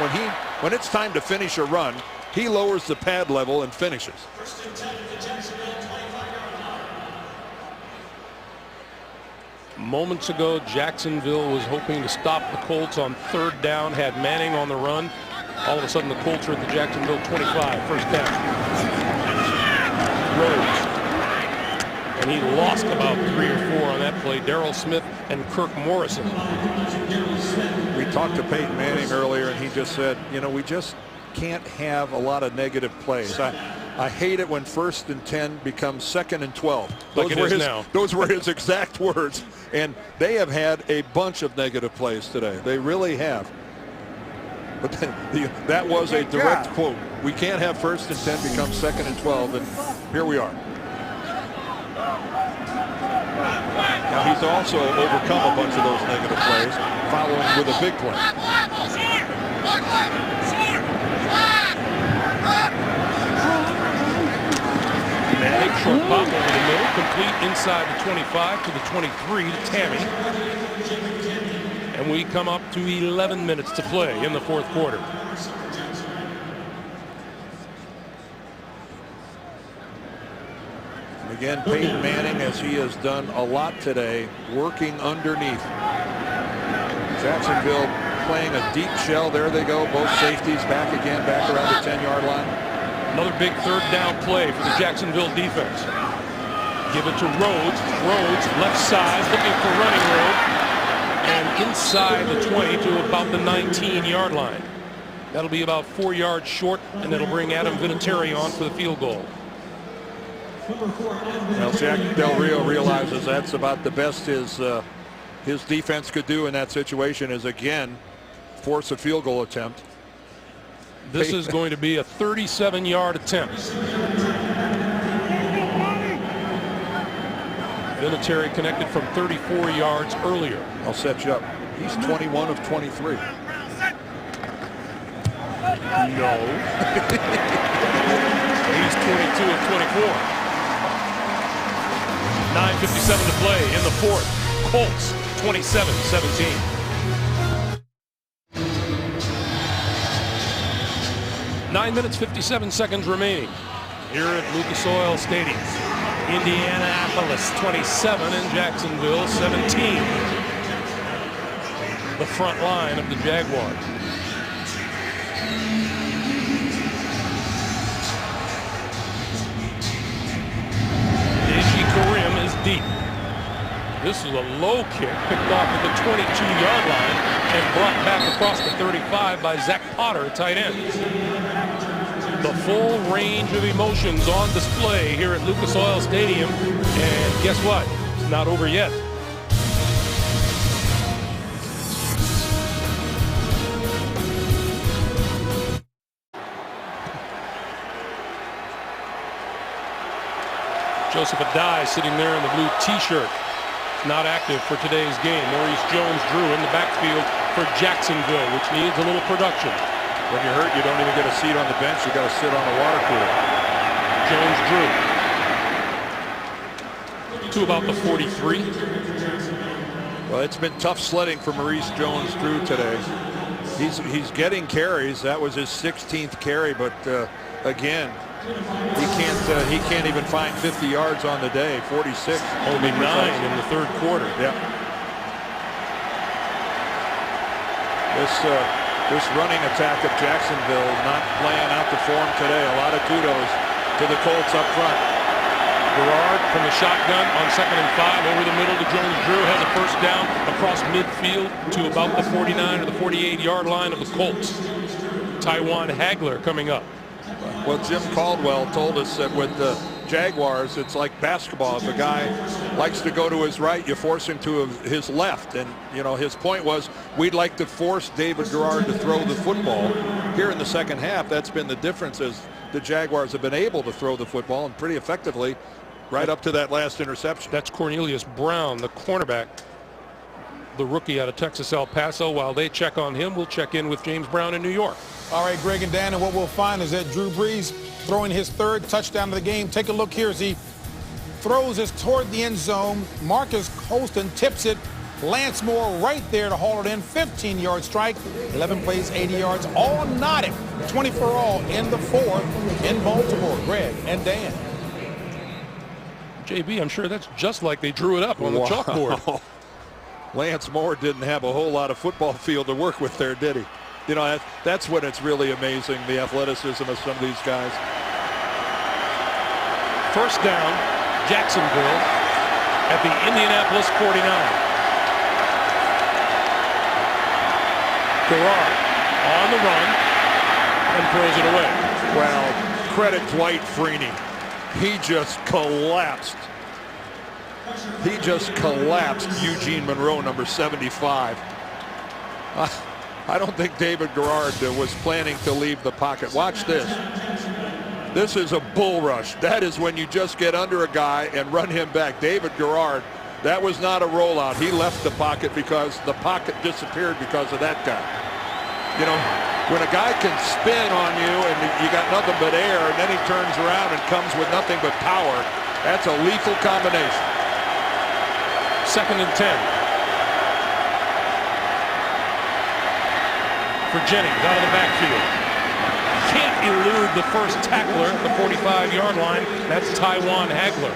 when it's time to finish a run, he lowers the pad level and finishes. Moments ago, Jacksonville was hoping to stop the Colts on 3rd down, had Manning on the run. All of a sudden, the Colts are at the Jacksonville 25, first down. Rhodes. And he lost about 3 or 4 on that play. Darrell Smith and Kirk Morrison. We talked to Peyton Manning earlier, and he just said, you know, we just can't have a lot of negative plays. I hate it when 1st and 10 becomes 2nd and 12. Those were his exact words. And they have had a bunch of negative plays today. They really have. But that was a direct quote. We can't have 1st and 10 become 2nd and 12, and here we are. Now he's also overcome a bunch of those negative plays, following with a big play. Manning, short pop over the middle, complete inside the 25 to the 23 to Tamme. And we come up to 11 minutes to play in the 4th quarter. Again, Peyton Manning, as he has done a lot today, working underneath. Jacksonville playing a deep shell. There they go, both safeties back again, back around the 10-yard line. Another big 3rd down play for the Jacksonville defense. Give it to Rhodes. Rhodes, left side, looking for running room. And inside the 20 to about the 19-yard line. That'll be about 4 yards short, and it'll bring Adam Vinatieri on for the field goal. Well, Jack Del Rio realizes that's about the best his defense could do in that situation, is again force a field goal attempt. This is going to be a 37-yard attempt. Vinatieri connected from 34 yards earlier. I'll set you up. He's 21 of 23. No. He's 22 of 24. 9:57 to play in the fourth. Colts 27-17. 9 minutes 57 seconds remaining here at Lucas Oil Stadium. Indianapolis 27 and Jacksonville 17. The front line of the Jaguars. Karim is deep. This is a low kick picked off at the 22-yard line and brought back across the 35 by Zach Potter, a tight end. The full range of emotions on display here at Lucas Oil Stadium, and guess what? It's not over yet. Joseph Adai sitting there in the blue t-shirt, not active for today's game. Maurice Jones-Drew in the backfield for Jacksonville, which needs a little production. When you're hurt, you don't even get a seat on the bench. You got to sit on the water cooler. Jones-Drew to about the 43. Well, it's been tough sledding for Maurice Jones-Drew today. He's getting carries. That was his 16th carry, but again, he can't even find 50 yards on the day. 46. Only 9 in the third quarter. Yeah. This running attack of Jacksonville not playing out the form today. A lot of kudos to the Colts up front. Garrard from the shotgun on 2nd and 5 over the middle to Jones-Drew, has a first down across midfield to about the 49 or the 48-yard line of the Colts. Tywan Hagler coming up. Well, Jim Caldwell told us that with the Jaguars, it's like basketball. If a guy likes to go to his right, you force him to his left. And, you know, his point was, we'd like to force David Garrard to throw the football. Here in the second half, that's been the difference, as the Jaguars have been able to throw the football, and pretty effectively, right up to that last interception. That's Cornelius Brown, the cornerback, the rookie out of Texas El Paso. While they check on him, we'll check in with James Brown in New York. All right, Greg and Dan, and what we'll find is that Drew Brees throwing his third touchdown of the game. Take a look here as he throws this toward the end zone. Marcus Colston tips it. Lance Moore right there to haul it in. 15-yard strike. 11 plays, 80 yards. All knotted. 20 for all in the fourth in Baltimore. Greg and Dan. JB, I'm sure that's just like they drew it up on the chalkboard. Lance Moore didn't have a whole lot of football field to work with there, did he? You know, that's when it's really amazing, the athleticism of some of these guys. First down, Jacksonville at the Indianapolis 49. Garrard on the run and throws it away. Well, credit Dwight Freeney. He just collapsed. He just collapsed Eugene Monroe, number 75. I don't think David Garrard was planning to leave the pocket. Watch this. This is a bull rush. That is when you just get under a guy and run him back. David Garrard, that was not a rollout. He left the pocket because the pocket disappeared because of that guy. You know, when a guy can spin on you and you got nothing but air, and then he turns around and comes with nothing but power, that's a lethal combination. 2nd and 10. For Jennings out of the backfield. Can't elude the first tackler at the 45-yard line. That's Tywan Hagler.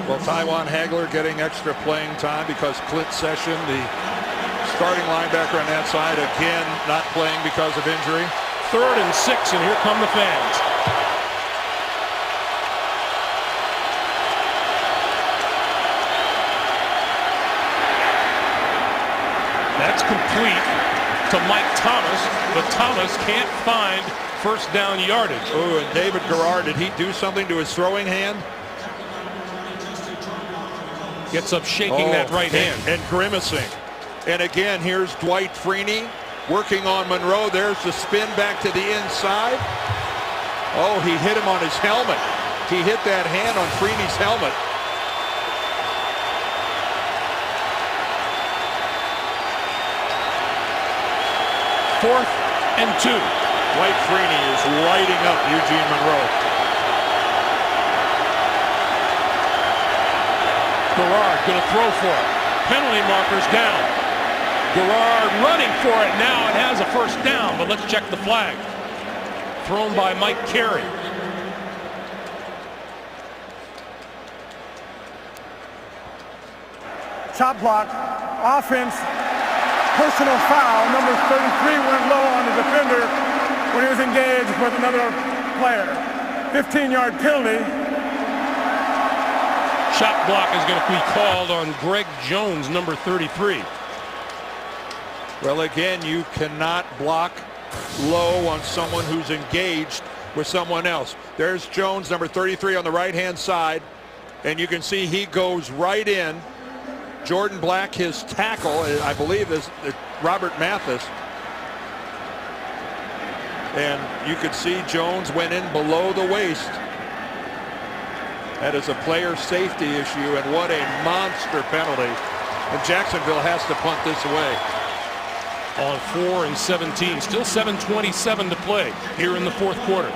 Well, Tywan Hagler getting extra playing time because Clint Session, the starting linebacker on that side, again not playing because of injury. 3rd and 6, and here come the fans. That's complete to Mike Thomas, but Thomas can't find first down yardage. Oh, and David Garrard, did he do something to his throwing hand? Gets up shaking that right hand. And grimacing. And again, here's Dwight Freeney working on Monroe. There's the spin back to the inside. Oh, he hit him on his helmet. He hit that hand on Freeney's helmet. Fourth and 2. Dwight Freeney is lighting up Eugene Monroe. Garrard going to throw for it. Penalty markers down. Garrard running for it. Now it has a first down, but let's check the flag. Thrown by Mike Carey. Chop block, offense, personal foul. Number 33 went low on the defender when he was engaged with another player. 15-yard penalty. Chop block is going to be called on Greg Jones, number 33. Well, again, you cannot block low on someone who's engaged with someone else. There's Jones, number 33, on the right-hand side, and you can see he goes right in. Jordan Black, his tackle, I believe, is Robert Mathis. And you could see Jones went in below the waist. That is a player safety issue, and what a monster penalty. And Jacksonville has to punt this away. On 4 and 17. Still 7:27 to play here in the fourth quarter.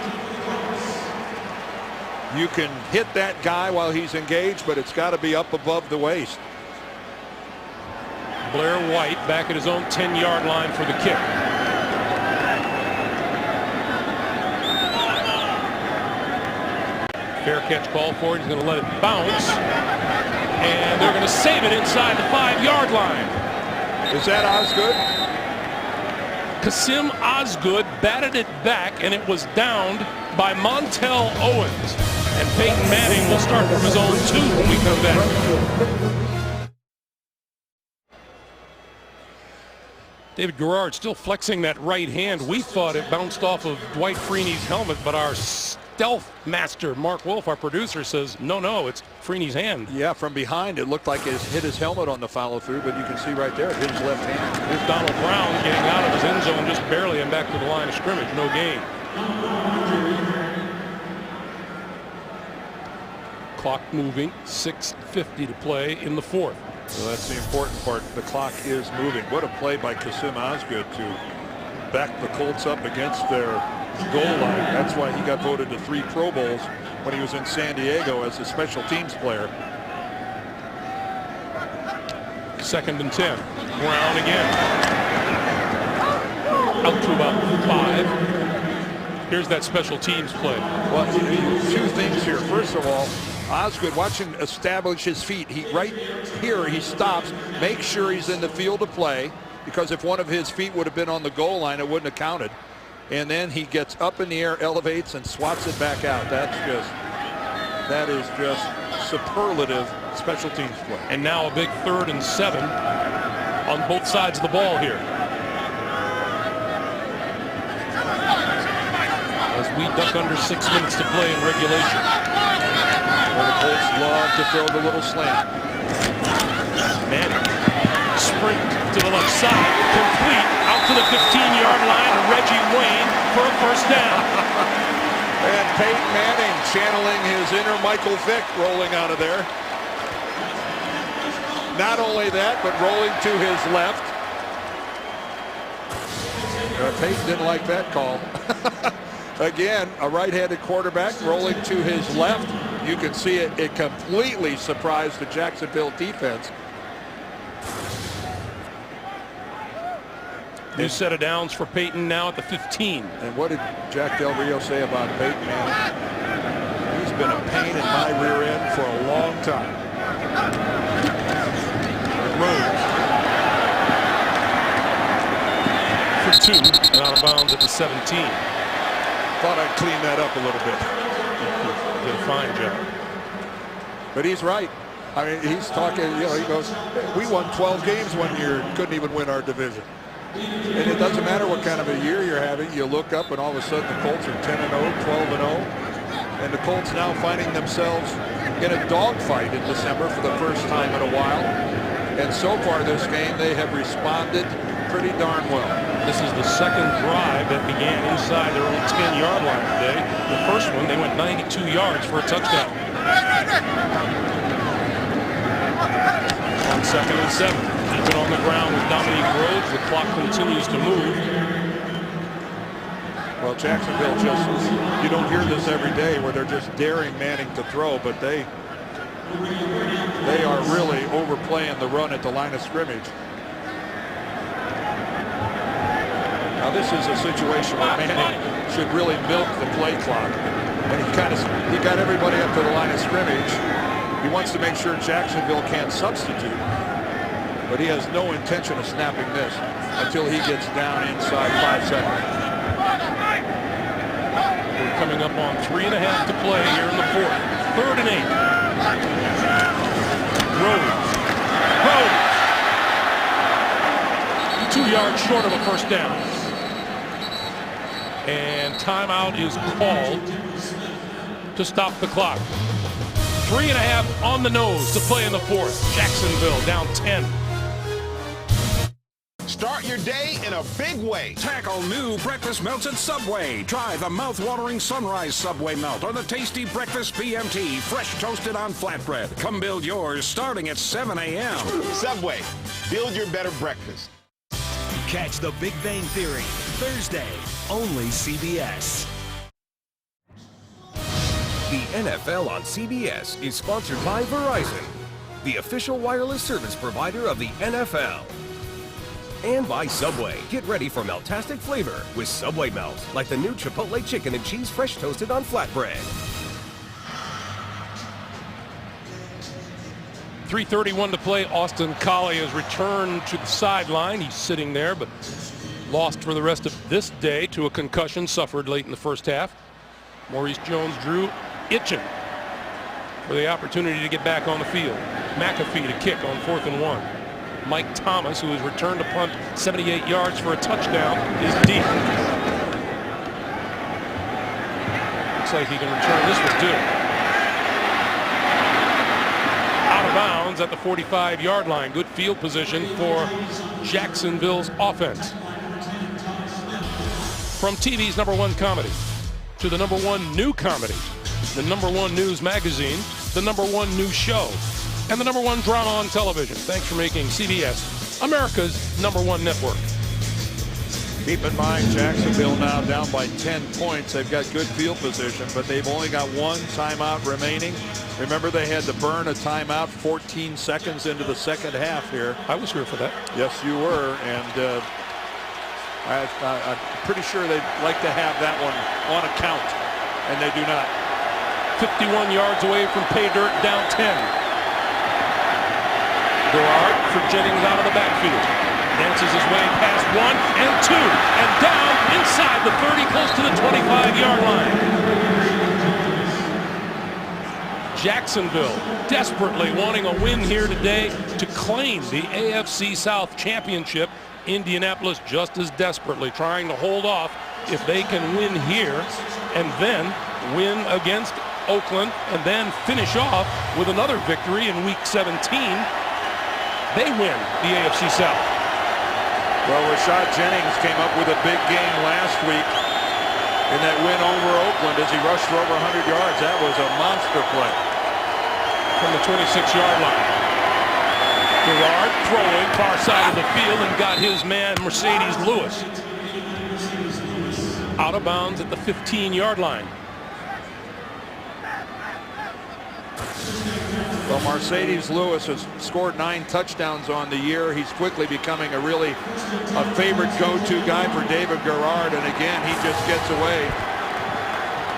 You can hit that guy while he's engaged, but it's got to be up above the waist. Blair White back at his own 10-yard line for the kick. Fair catch call for it. He's going to let it bounce. And they're going to save it inside the 5-yard line. Is that Osgood? Kasim Osgood batted it back, and it was downed by Montel Owens. And Peyton Manning will start from his own 2 when we come back. David Garrard still flexing that right hand. We thought it bounced off of Dwight Freeney's helmet, but our stealth master, Mark Wolf, our producer, says, no, it's Freeney's hand. Yeah, from behind, it looked like it hit his helmet on the follow-through, but you can see right there, it hit his left hand. Here's Donald Brown getting out of his end zone just barely and back to the line of scrimmage. No gain. Clock moving, 6:50 to play in the fourth. So that's the important part. The clock is moving. What a play by Kasim Osgood to back the Colts up against their goal line. That's why he got voted to 3 Pro Bowls when he was in San Diego as a special teams player. 2nd and 10. Brown again. Out to about 5. Here's that special teams play. Well, 2 things here. First of all, Osgood, watch him establish his feet. Right here, he stops, makes sure he's in the field of play, because if one of his feet would have been on the goal line, it wouldn't have counted. And then he gets up in the air, elevates, and swats it back out. That is just superlative special teams play. And now a big 3rd and 7 on both sides of the ball here. As we duck under 6 minutes to play in regulation. Well, the Colts love to throw the little slant. Manning, sprint to the left side, complete, out to the 15-yard line to Reggie Wayne for a first down. And Peyton Manning channeling his inner Michael Vick, rolling out of there. Not only that, but rolling to his left. Peyton didn't like that call. Again, a right-handed quarterback rolling to his left. You can see it completely surprised the Jacksonville defense. New set of downs for Peyton now at the 15. And what did Jack Del Rio say about Peyton Manning? He's been a pain in my rear end for a long time. Rhodes for 2 and out of bounds at the 17. Thought I'd clean that up a little bit. Did a fine job. But he's right. I mean, he's talking, he goes, we won 12 games one year, couldn't even win our division. And it doesn't matter what kind of a year you're having. You look up and all of a sudden the Colts are 10-0, 12-0. And the Colts now finding themselves in a dogfight in December for the first time in a while. And so far this game, they have responded pretty darn well. This is the second drive that began inside their own 10-yard line today. The first one, they went 92 yards for a touchdown. On 2nd and 7. Keep it on the ground with Dominique Rhodes. The clock continues to move. Well, Jacksonville you don't hear this every day where they're just daring Manning to throw, but they are really overplaying the run at the line of scrimmage. Now this is a situation where Manning should really milk the play clock. And he got everybody up to the line of scrimmage. He wants to make sure Jacksonville can't substitute. But he has no intention of snapping this until he gets down inside 5 seconds. We're coming up on 3.5 to play here in the 4th. 3rd and 8. Rhodes. 2 yards short of a first down. And timeout is called to stop the clock. 3.5 on the nose to play in the 4th. Jacksonville down 10. Start your day in a big way. Tackle new breakfast melts at Subway. Try the mouth-watering Sunrise Subway Melt or the tasty breakfast BMT, fresh toasted on flatbread. Come build yours starting at 7 a.m. Subway, build your better breakfast. Catch The Big Bang Theory, Thursday, only CBS. The NFL on CBS is sponsored by Verizon, the official wireless service provider of the NFL. And by Subway. Get ready for meltastic flavor with Subway Melt, like the new Chipotle chicken and cheese fresh toasted on flatbread. 3:31 to play. Austin Collie has returned to the sideline. He's sitting there, but lost for the rest of this day to a concussion suffered late in the first half. Maurice Jones-Drew itching for the opportunity to get back on the field. McAfee to kick on 4th and 1. Mike Thomas, who has returned to punt 78 yards for a touchdown, is deep. Looks like he can return this one too. Out of bounds at the 45-yard line. Good field position for Jacksonville's offense. From TV's #1 comedy to the #1 new comedy, the #1 news magazine, the #1 news show, and the #1 drama on television. Thanks for making CBS America's #1 network. Keep in mind, Jacksonville now down by 10 points. They've got good field position, but they've only got 1 timeout remaining. Remember, they had to burn a timeout 14 seconds into the second half here. I was here for that. Yes, you were, and I'm pretty sure they'd like to have that one on account, and they do not. 51 yards away from pay dirt, down 10. Garrard for Jennings out of the backfield. Dances his way past 1 and 2 and down inside the 30, close to the 25-yard line. Jacksonville desperately wanting a win here today to claim the AFC South Championship. Indianapolis just as desperately trying to hold off if they can win here and then win against Oakland and then finish off with another victory in Week 17. They win the AFC South. Well, Rashad Jennings came up with a big game last week in that win over Oakland as he rushed for over 100 yards. That was a monster play. From the 26-yard line. Garrard throwing far side of the field and got his man Mercedes Lewis out of bounds at the 15-yard line. Well, Mercedes Lewis has scored 9 touchdowns on the year. He's quickly becoming a favorite go-to guy for David Garrard. And again, he just gets away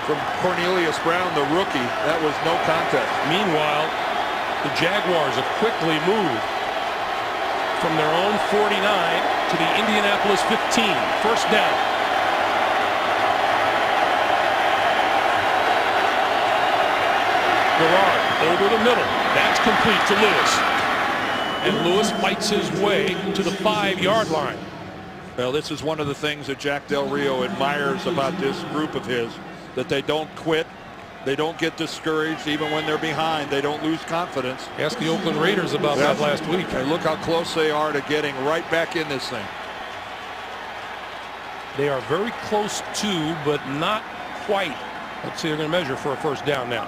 from Cornelius Brown, the rookie. That was no contest. Meanwhile, the Jaguars have quickly moved from their own 49 to the Indianapolis 15. First down. Garrard over the middle. That's complete to Lewis. And Lewis fights his way to the 5-yard line. Well, this is one of the things that Jack Del Rio admires about this group of his, that they don't quit. They don't get discouraged even when they're behind. They don't lose confidence. Ask the Oakland Raiders about that last week. And look how close they are to getting right back in this thing. They are very close to, but not quite. Let's see, they're going to measure for a first down now.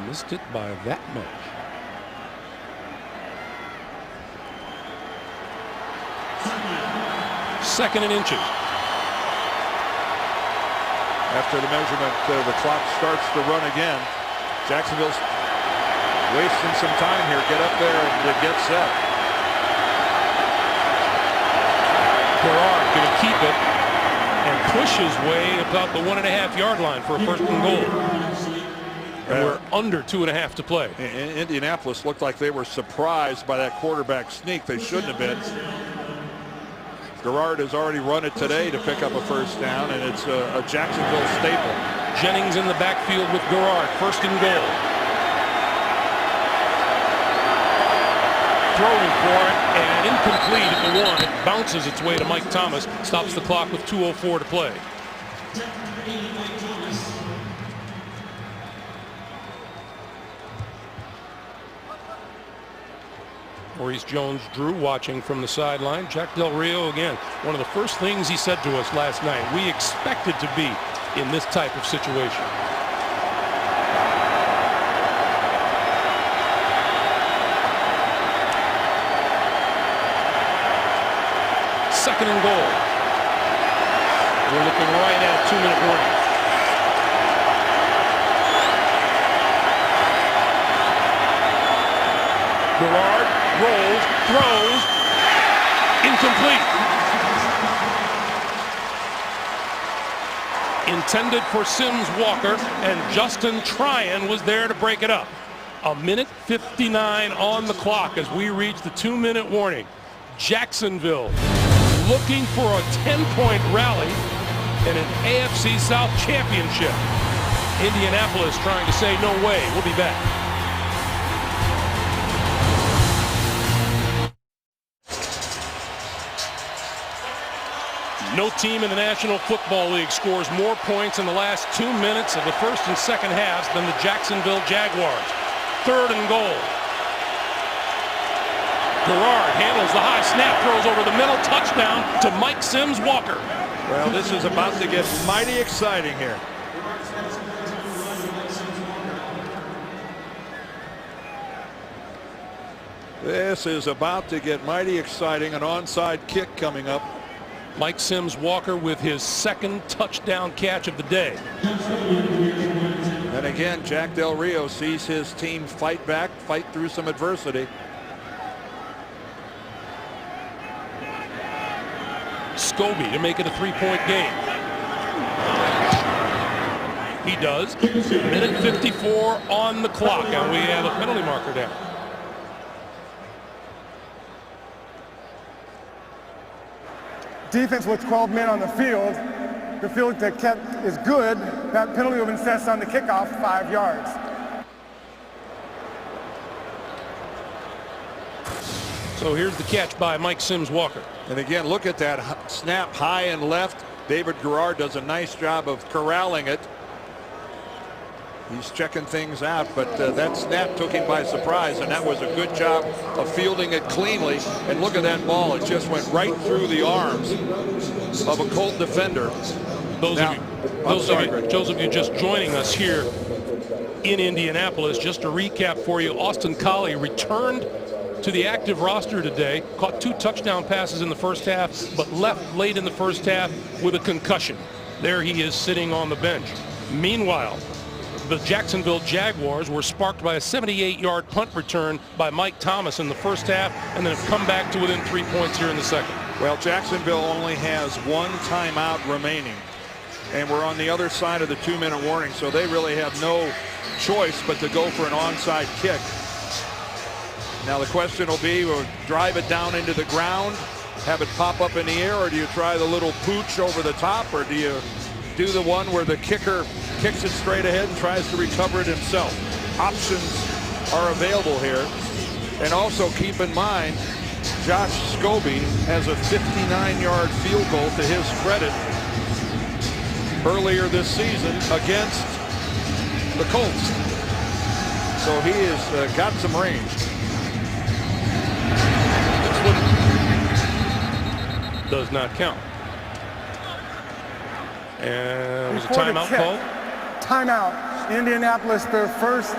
Missed it by that much. Second and inches. After the measurement, the clock starts to run again. Jacksonville's wasting some time here. Get up there and get set. Gerard going to keep it and push his way about the 1.5-yard line for a first and goal. And we're under 2.5 to play. Indianapolis looked like they were surprised by that quarterback sneak. They shouldn't have been. Gerard has already run it today to pick up a first down, and it's a Jacksonville staple. Jennings in the backfield with Gerard. First and goal. Throwing for it, and incomplete at the 1. It bounces its way to Mike Thomas. Stops the clock with 2:04 to play. Maurice Jones-Drew watching from the sideline. Jack Del Rio, again, one of the first things he said to us last night, we expected to be in this type of situation. Second and goal. We're looking right at a 2-minute warning. Gerard rolls, throws, incomplete. Intended for Sims Walker, and Justin Tryon was there to break it up. 1:59 on the clock as we reach the 2-minute warning. Jacksonville looking for a 10-point rally in an AFC South championship. Indianapolis trying to say no way. We'll be back. No team in the National Football League scores more points in the last 2 minutes of the first and second halves than the Jacksonville Jaguars. Third and goal. Gerard handles the high snap, throws over the middle, touchdown to Mike Sims Walker. Well, this is about to get mighty exciting here. This is about to get mighty exciting. An onside kick coming up. Mike Sims Walker with his second touchdown catch of the day. And again, Jack Del Rio sees his team fight back, fight through some adversity. Scobie to make it a 3-point game. He does. 1:54 on the clock, and we have a penalty marker down. Defense with 12 men on the field. The field that kept is good. That penalty will be assessed on the kickoff, 5 yards. So here's the catch by Mike Sims Walker. And again, look at that snap high and left. David Gerard does a nice job of corralling it. He's checking things out, but that snap took him by surprise, and that was a good job of fielding it cleanly. And look at that ball. It just went right through the arms of a Colt defender. Those of you just joining us here in Indianapolis, just to recap for you, Austin Collie returned to the active roster today, caught 2 touchdown passes in the first half, but left late in the first half with a concussion. There he is sitting on the bench. Meanwhile, the Jacksonville Jaguars were sparked by a 78-yard punt return by Mike Thomas in the first half, and then have come back to within 3 points here in the second. Well, Jacksonville only has 1 timeout remaining, and we're on the other side of the 2-minute warning, so they really have no choice but to go for an onside kick. Now the question will be, will drive it down into the ground, have it pop up in the air, or do you try the little pooch over the top, or do you do the one where the kicker kicks it straight ahead and tries to recover it himself? Options are available here. And also keep in mind, Josh Scobie has a 59-yard field goal to his credit earlier this season against the Colts. So he has got some range. Does not count. And was a timeout called? Timeout. Indianapolis, their first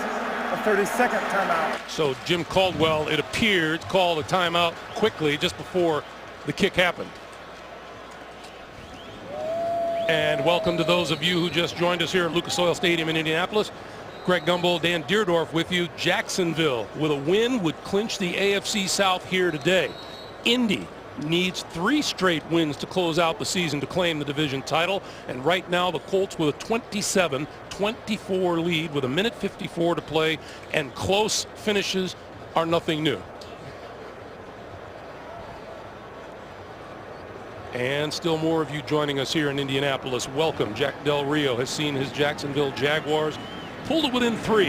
32nd timeout. So Jim Caldwell, it appeared, called a timeout quickly just before the kick happened. And welcome to those of you who just joined us here at Lucas Oil Stadium in Indianapolis. Greg Gumbel, Dan Deerdorf with you. Jacksonville with a win would clinch the AFC South here today. Indy needs 3 straight wins to close out the season to claim the division title. And right now the Colts with a 27-24 lead with 1:54 to play, and close finishes are nothing new. And still more of you joining us here in Indianapolis. Welcome. Jack Del Rio has seen his Jacksonville Jaguars pulled it within 3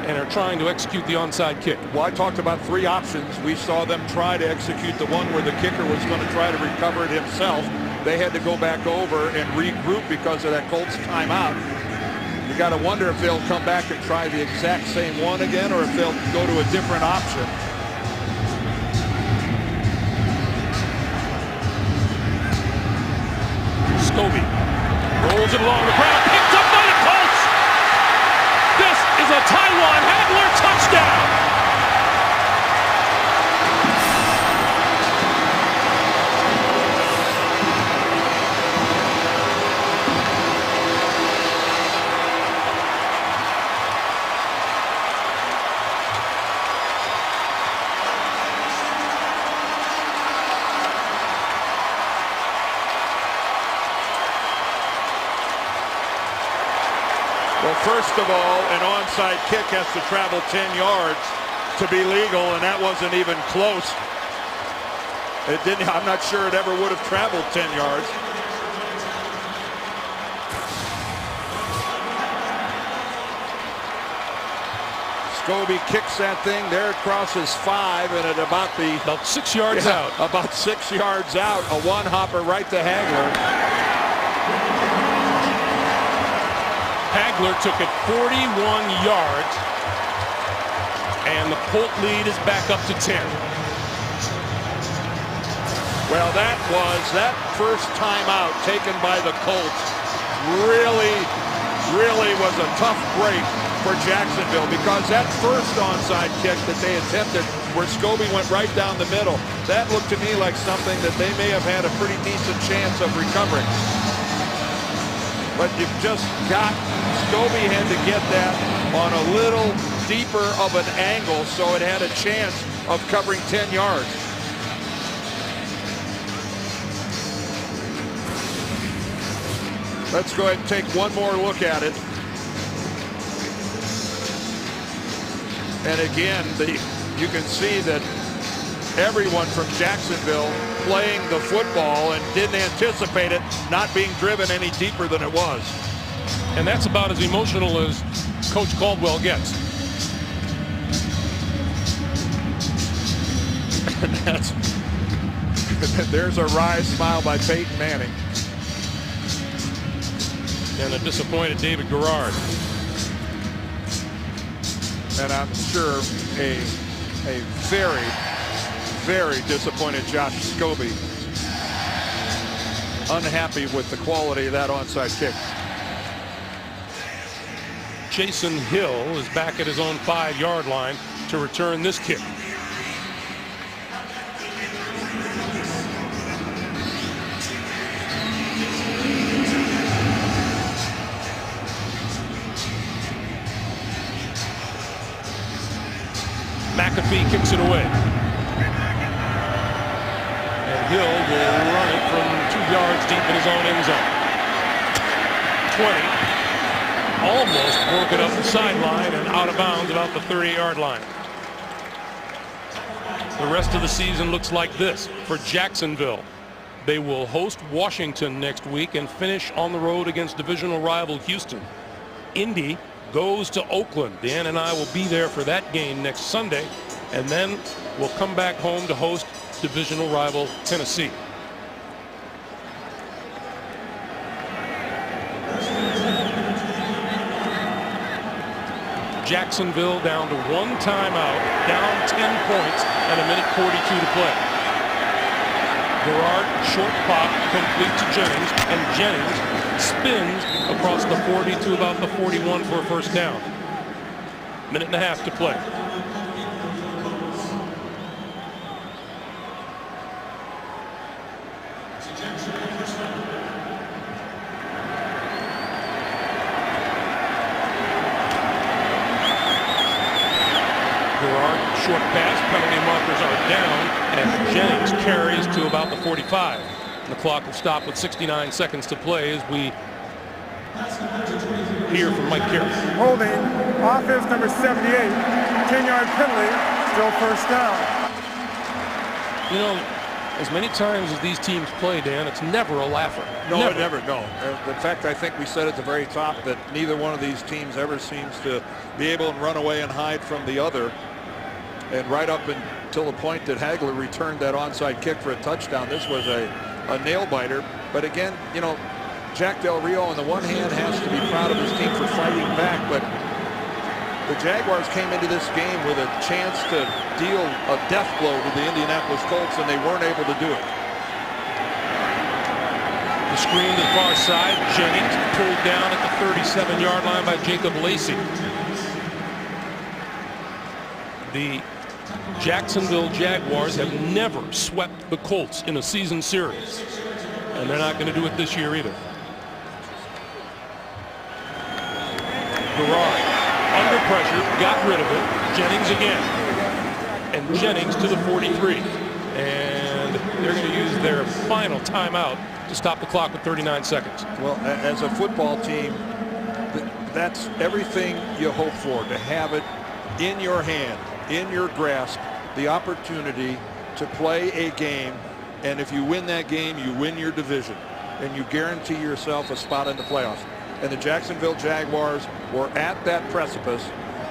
and are trying to execute the onside kick. Well, I talked about 3 options. We saw them try to execute the one where the kicker was going to try to recover it himself. They had to go back over and regroup because of that Colts timeout. You got to wonder if they'll come back and try the exact same one again, or if they'll go to a different option. Scobie rolls it along the ground, picked up by the Colts. This is a Taiwan Hagler touchdown. First of all, an onside kick has to travel 10 yards to be legal, and that wasn't even close. It didn't. I'm not sure it ever would have traveled 10 yards. Scobie kicks that thing. There it crosses 5, and at about 6 yards out. About 6 yards out, a one-hopper right to Hagler. Hagler took it 41 yards, and the Colt lead is back up to 10. Well, that first timeout taken by the Colts really was a tough break for Jacksonville, because that first onside kick that they attempted, where Scobie went right down the middle, that looked to me like something that they may have had a pretty decent chance of recovering. But you've just got, Scobie had to get that on a little deeper of an angle, so it had a chance of covering 10 yards. Let's go ahead and take one more look at it. And again, you can see that everyone from Jacksonville playing the football and didn't anticipate it not being driven any deeper than it was. And that's about as emotional as Coach Caldwell gets. There's a wry smile by Peyton Manning. And a disappointed David Garrard. And I'm sure a very, very disappointed Josh Scobie. Unhappy with the quality of that onside kick. Jason Hill is back at his own 5-yard line to return this kick. McAfee kicks it away. And Hill will run it from 2 yards deep in his own end zone. 20. Almost broke it up the sideline and out of bounds about the 30-yard line. The rest of the season looks like this for Jacksonville. They will host Washington next week and finish on the road against divisional rival Houston. Indy goes to Oakland. Dan and I will be there for that game next Sunday, and then we'll come back home to host divisional rival Tennessee. Jacksonville down to one timeout, down 10 points, and a minute 42 to play. Garrard, short pop, complete to Jennings, and Jennings spins across the 40 to about the 41 for a first down. Minute and a half to play. Short pass, penalty markers are down, and Jennings carries to about the 45. The clock will stop with 69 seconds to play as we hear from Mike Carey. Holding, offense number 78, 10-yard penalty, still first down. You know, as many times as these teams play, Dan, it's never a laugher. No, never. In fact, I think we said at the very top that neither one of these teams ever seems to be able to run away and hide from the other. And right up until the point that Hagler returned that onside kick for a touchdown, this was a nail-biter. But again, you know, Jack Del Rio on the one hand has to be proud of his team for fighting back, but the Jaguars came into this game with a chance to deal a death blow to the Indianapolis Colts, and they weren't able to do it. The screen to the far side, Jennings pulled down at the 37-yard line by Jacob Lacey. The Jacksonville Jaguars have never swept the Colts in a season series, and they're not going to do it this year either. Garrard under pressure, got rid of it. Jennings again, and Jennings to the 43, and they're going to use their final timeout to stop the clock with 39 seconds. Well, as a football team, that's everything you hope for, to have it in your hand, in your grasp, the opportunity to play a game, and if you win that game, you win your division, and you guarantee yourself a spot in the playoffs. And the Jacksonville Jaguars were at that precipice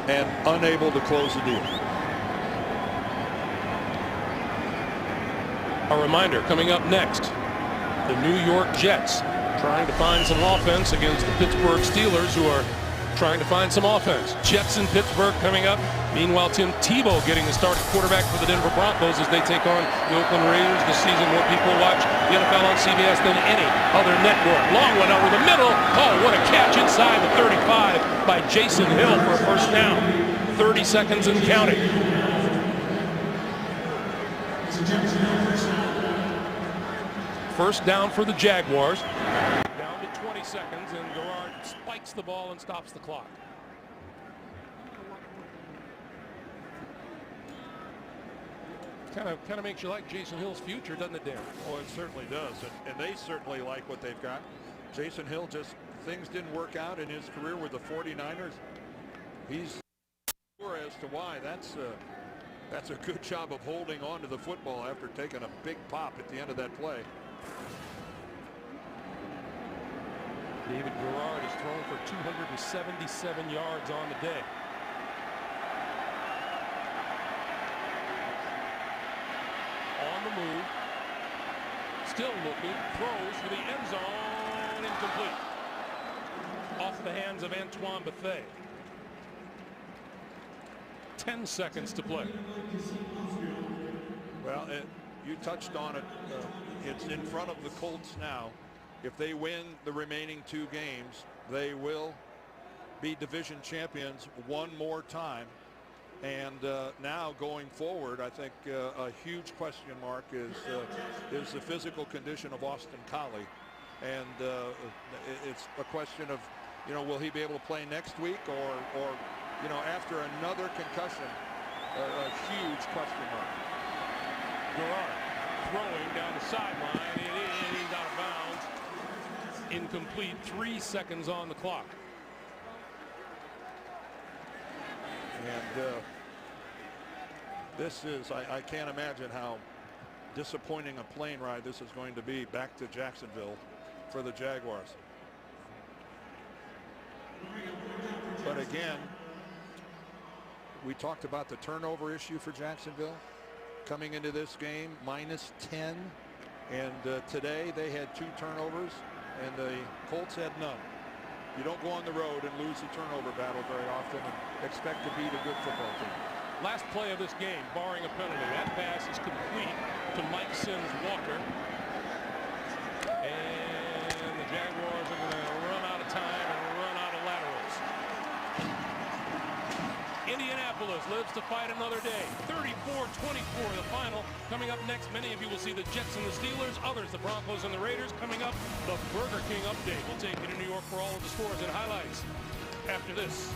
and unable to close the deal. A reminder, coming up next, the New York Jets trying to find some offense against the Pittsburgh Steelers, who are trying to find some offense. Jets in Pittsburgh coming up. Meanwhile, Tim Tebow getting the start at quarterback for the Denver Broncos as they take on the Oakland Raiders this season. More people watch the NFL on CBS than any other network. Long one over the middle. Oh, what a catch inside the 35 by Jason Hill for a first down. 30 seconds and counting. First down for the Jaguars. Down to 20 seconds, and Garrard spikes the ball and stops the clock. Kind of makes you like Jason Hill's future, doesn't it, Dan? Oh, it certainly does, and they certainly like what they've got. Jason Hill, just things didn't work out in his career with the 49ers. He's sure as to why. That's a good job of holding on to the football after taking a big pop at the end of that play. David Garrard has thrown for 277 yards on the day. On the move, still looking, throws for the end zone, incomplete. Off the hands of Antoine Bethea. 10 seconds to play. Well, you touched on it. It's in front of the Colts now. If they win the remaining 2 games, they will be division champions one more time. And now going forward, I think a huge question mark is the physical condition of Austin Collie. And it's a question of, you know, will he be able to play next week or you know, after another concussion, a huge question mark. Garrard throwing down the sideline. He's out of bounds. Incomplete. 3 seconds on the clock. And this is, I can't imagine how disappointing a plane ride this is going to be back to Jacksonville for the Jaguars. But But again, we talked about the turnover issue for Jacksonville coming into this game, -10. And today they had 2 turnovers, and the Colts had none. You don't go on the road and lose the turnover battle very often and expect to beat a good football team. Last play of this game, barring a penalty. That pass is complete to Mike Sims Walker. And the Jaguars are going to run out of time and run out of laterals. Indianapolis lives to fight another day. 34-24 the final. Coming up next, many of you will see the Jets and the Steelers. Others, the Broncos and the Raiders. Coming up, the Burger King update. We'll take you to New York for all of the scores and highlights after this.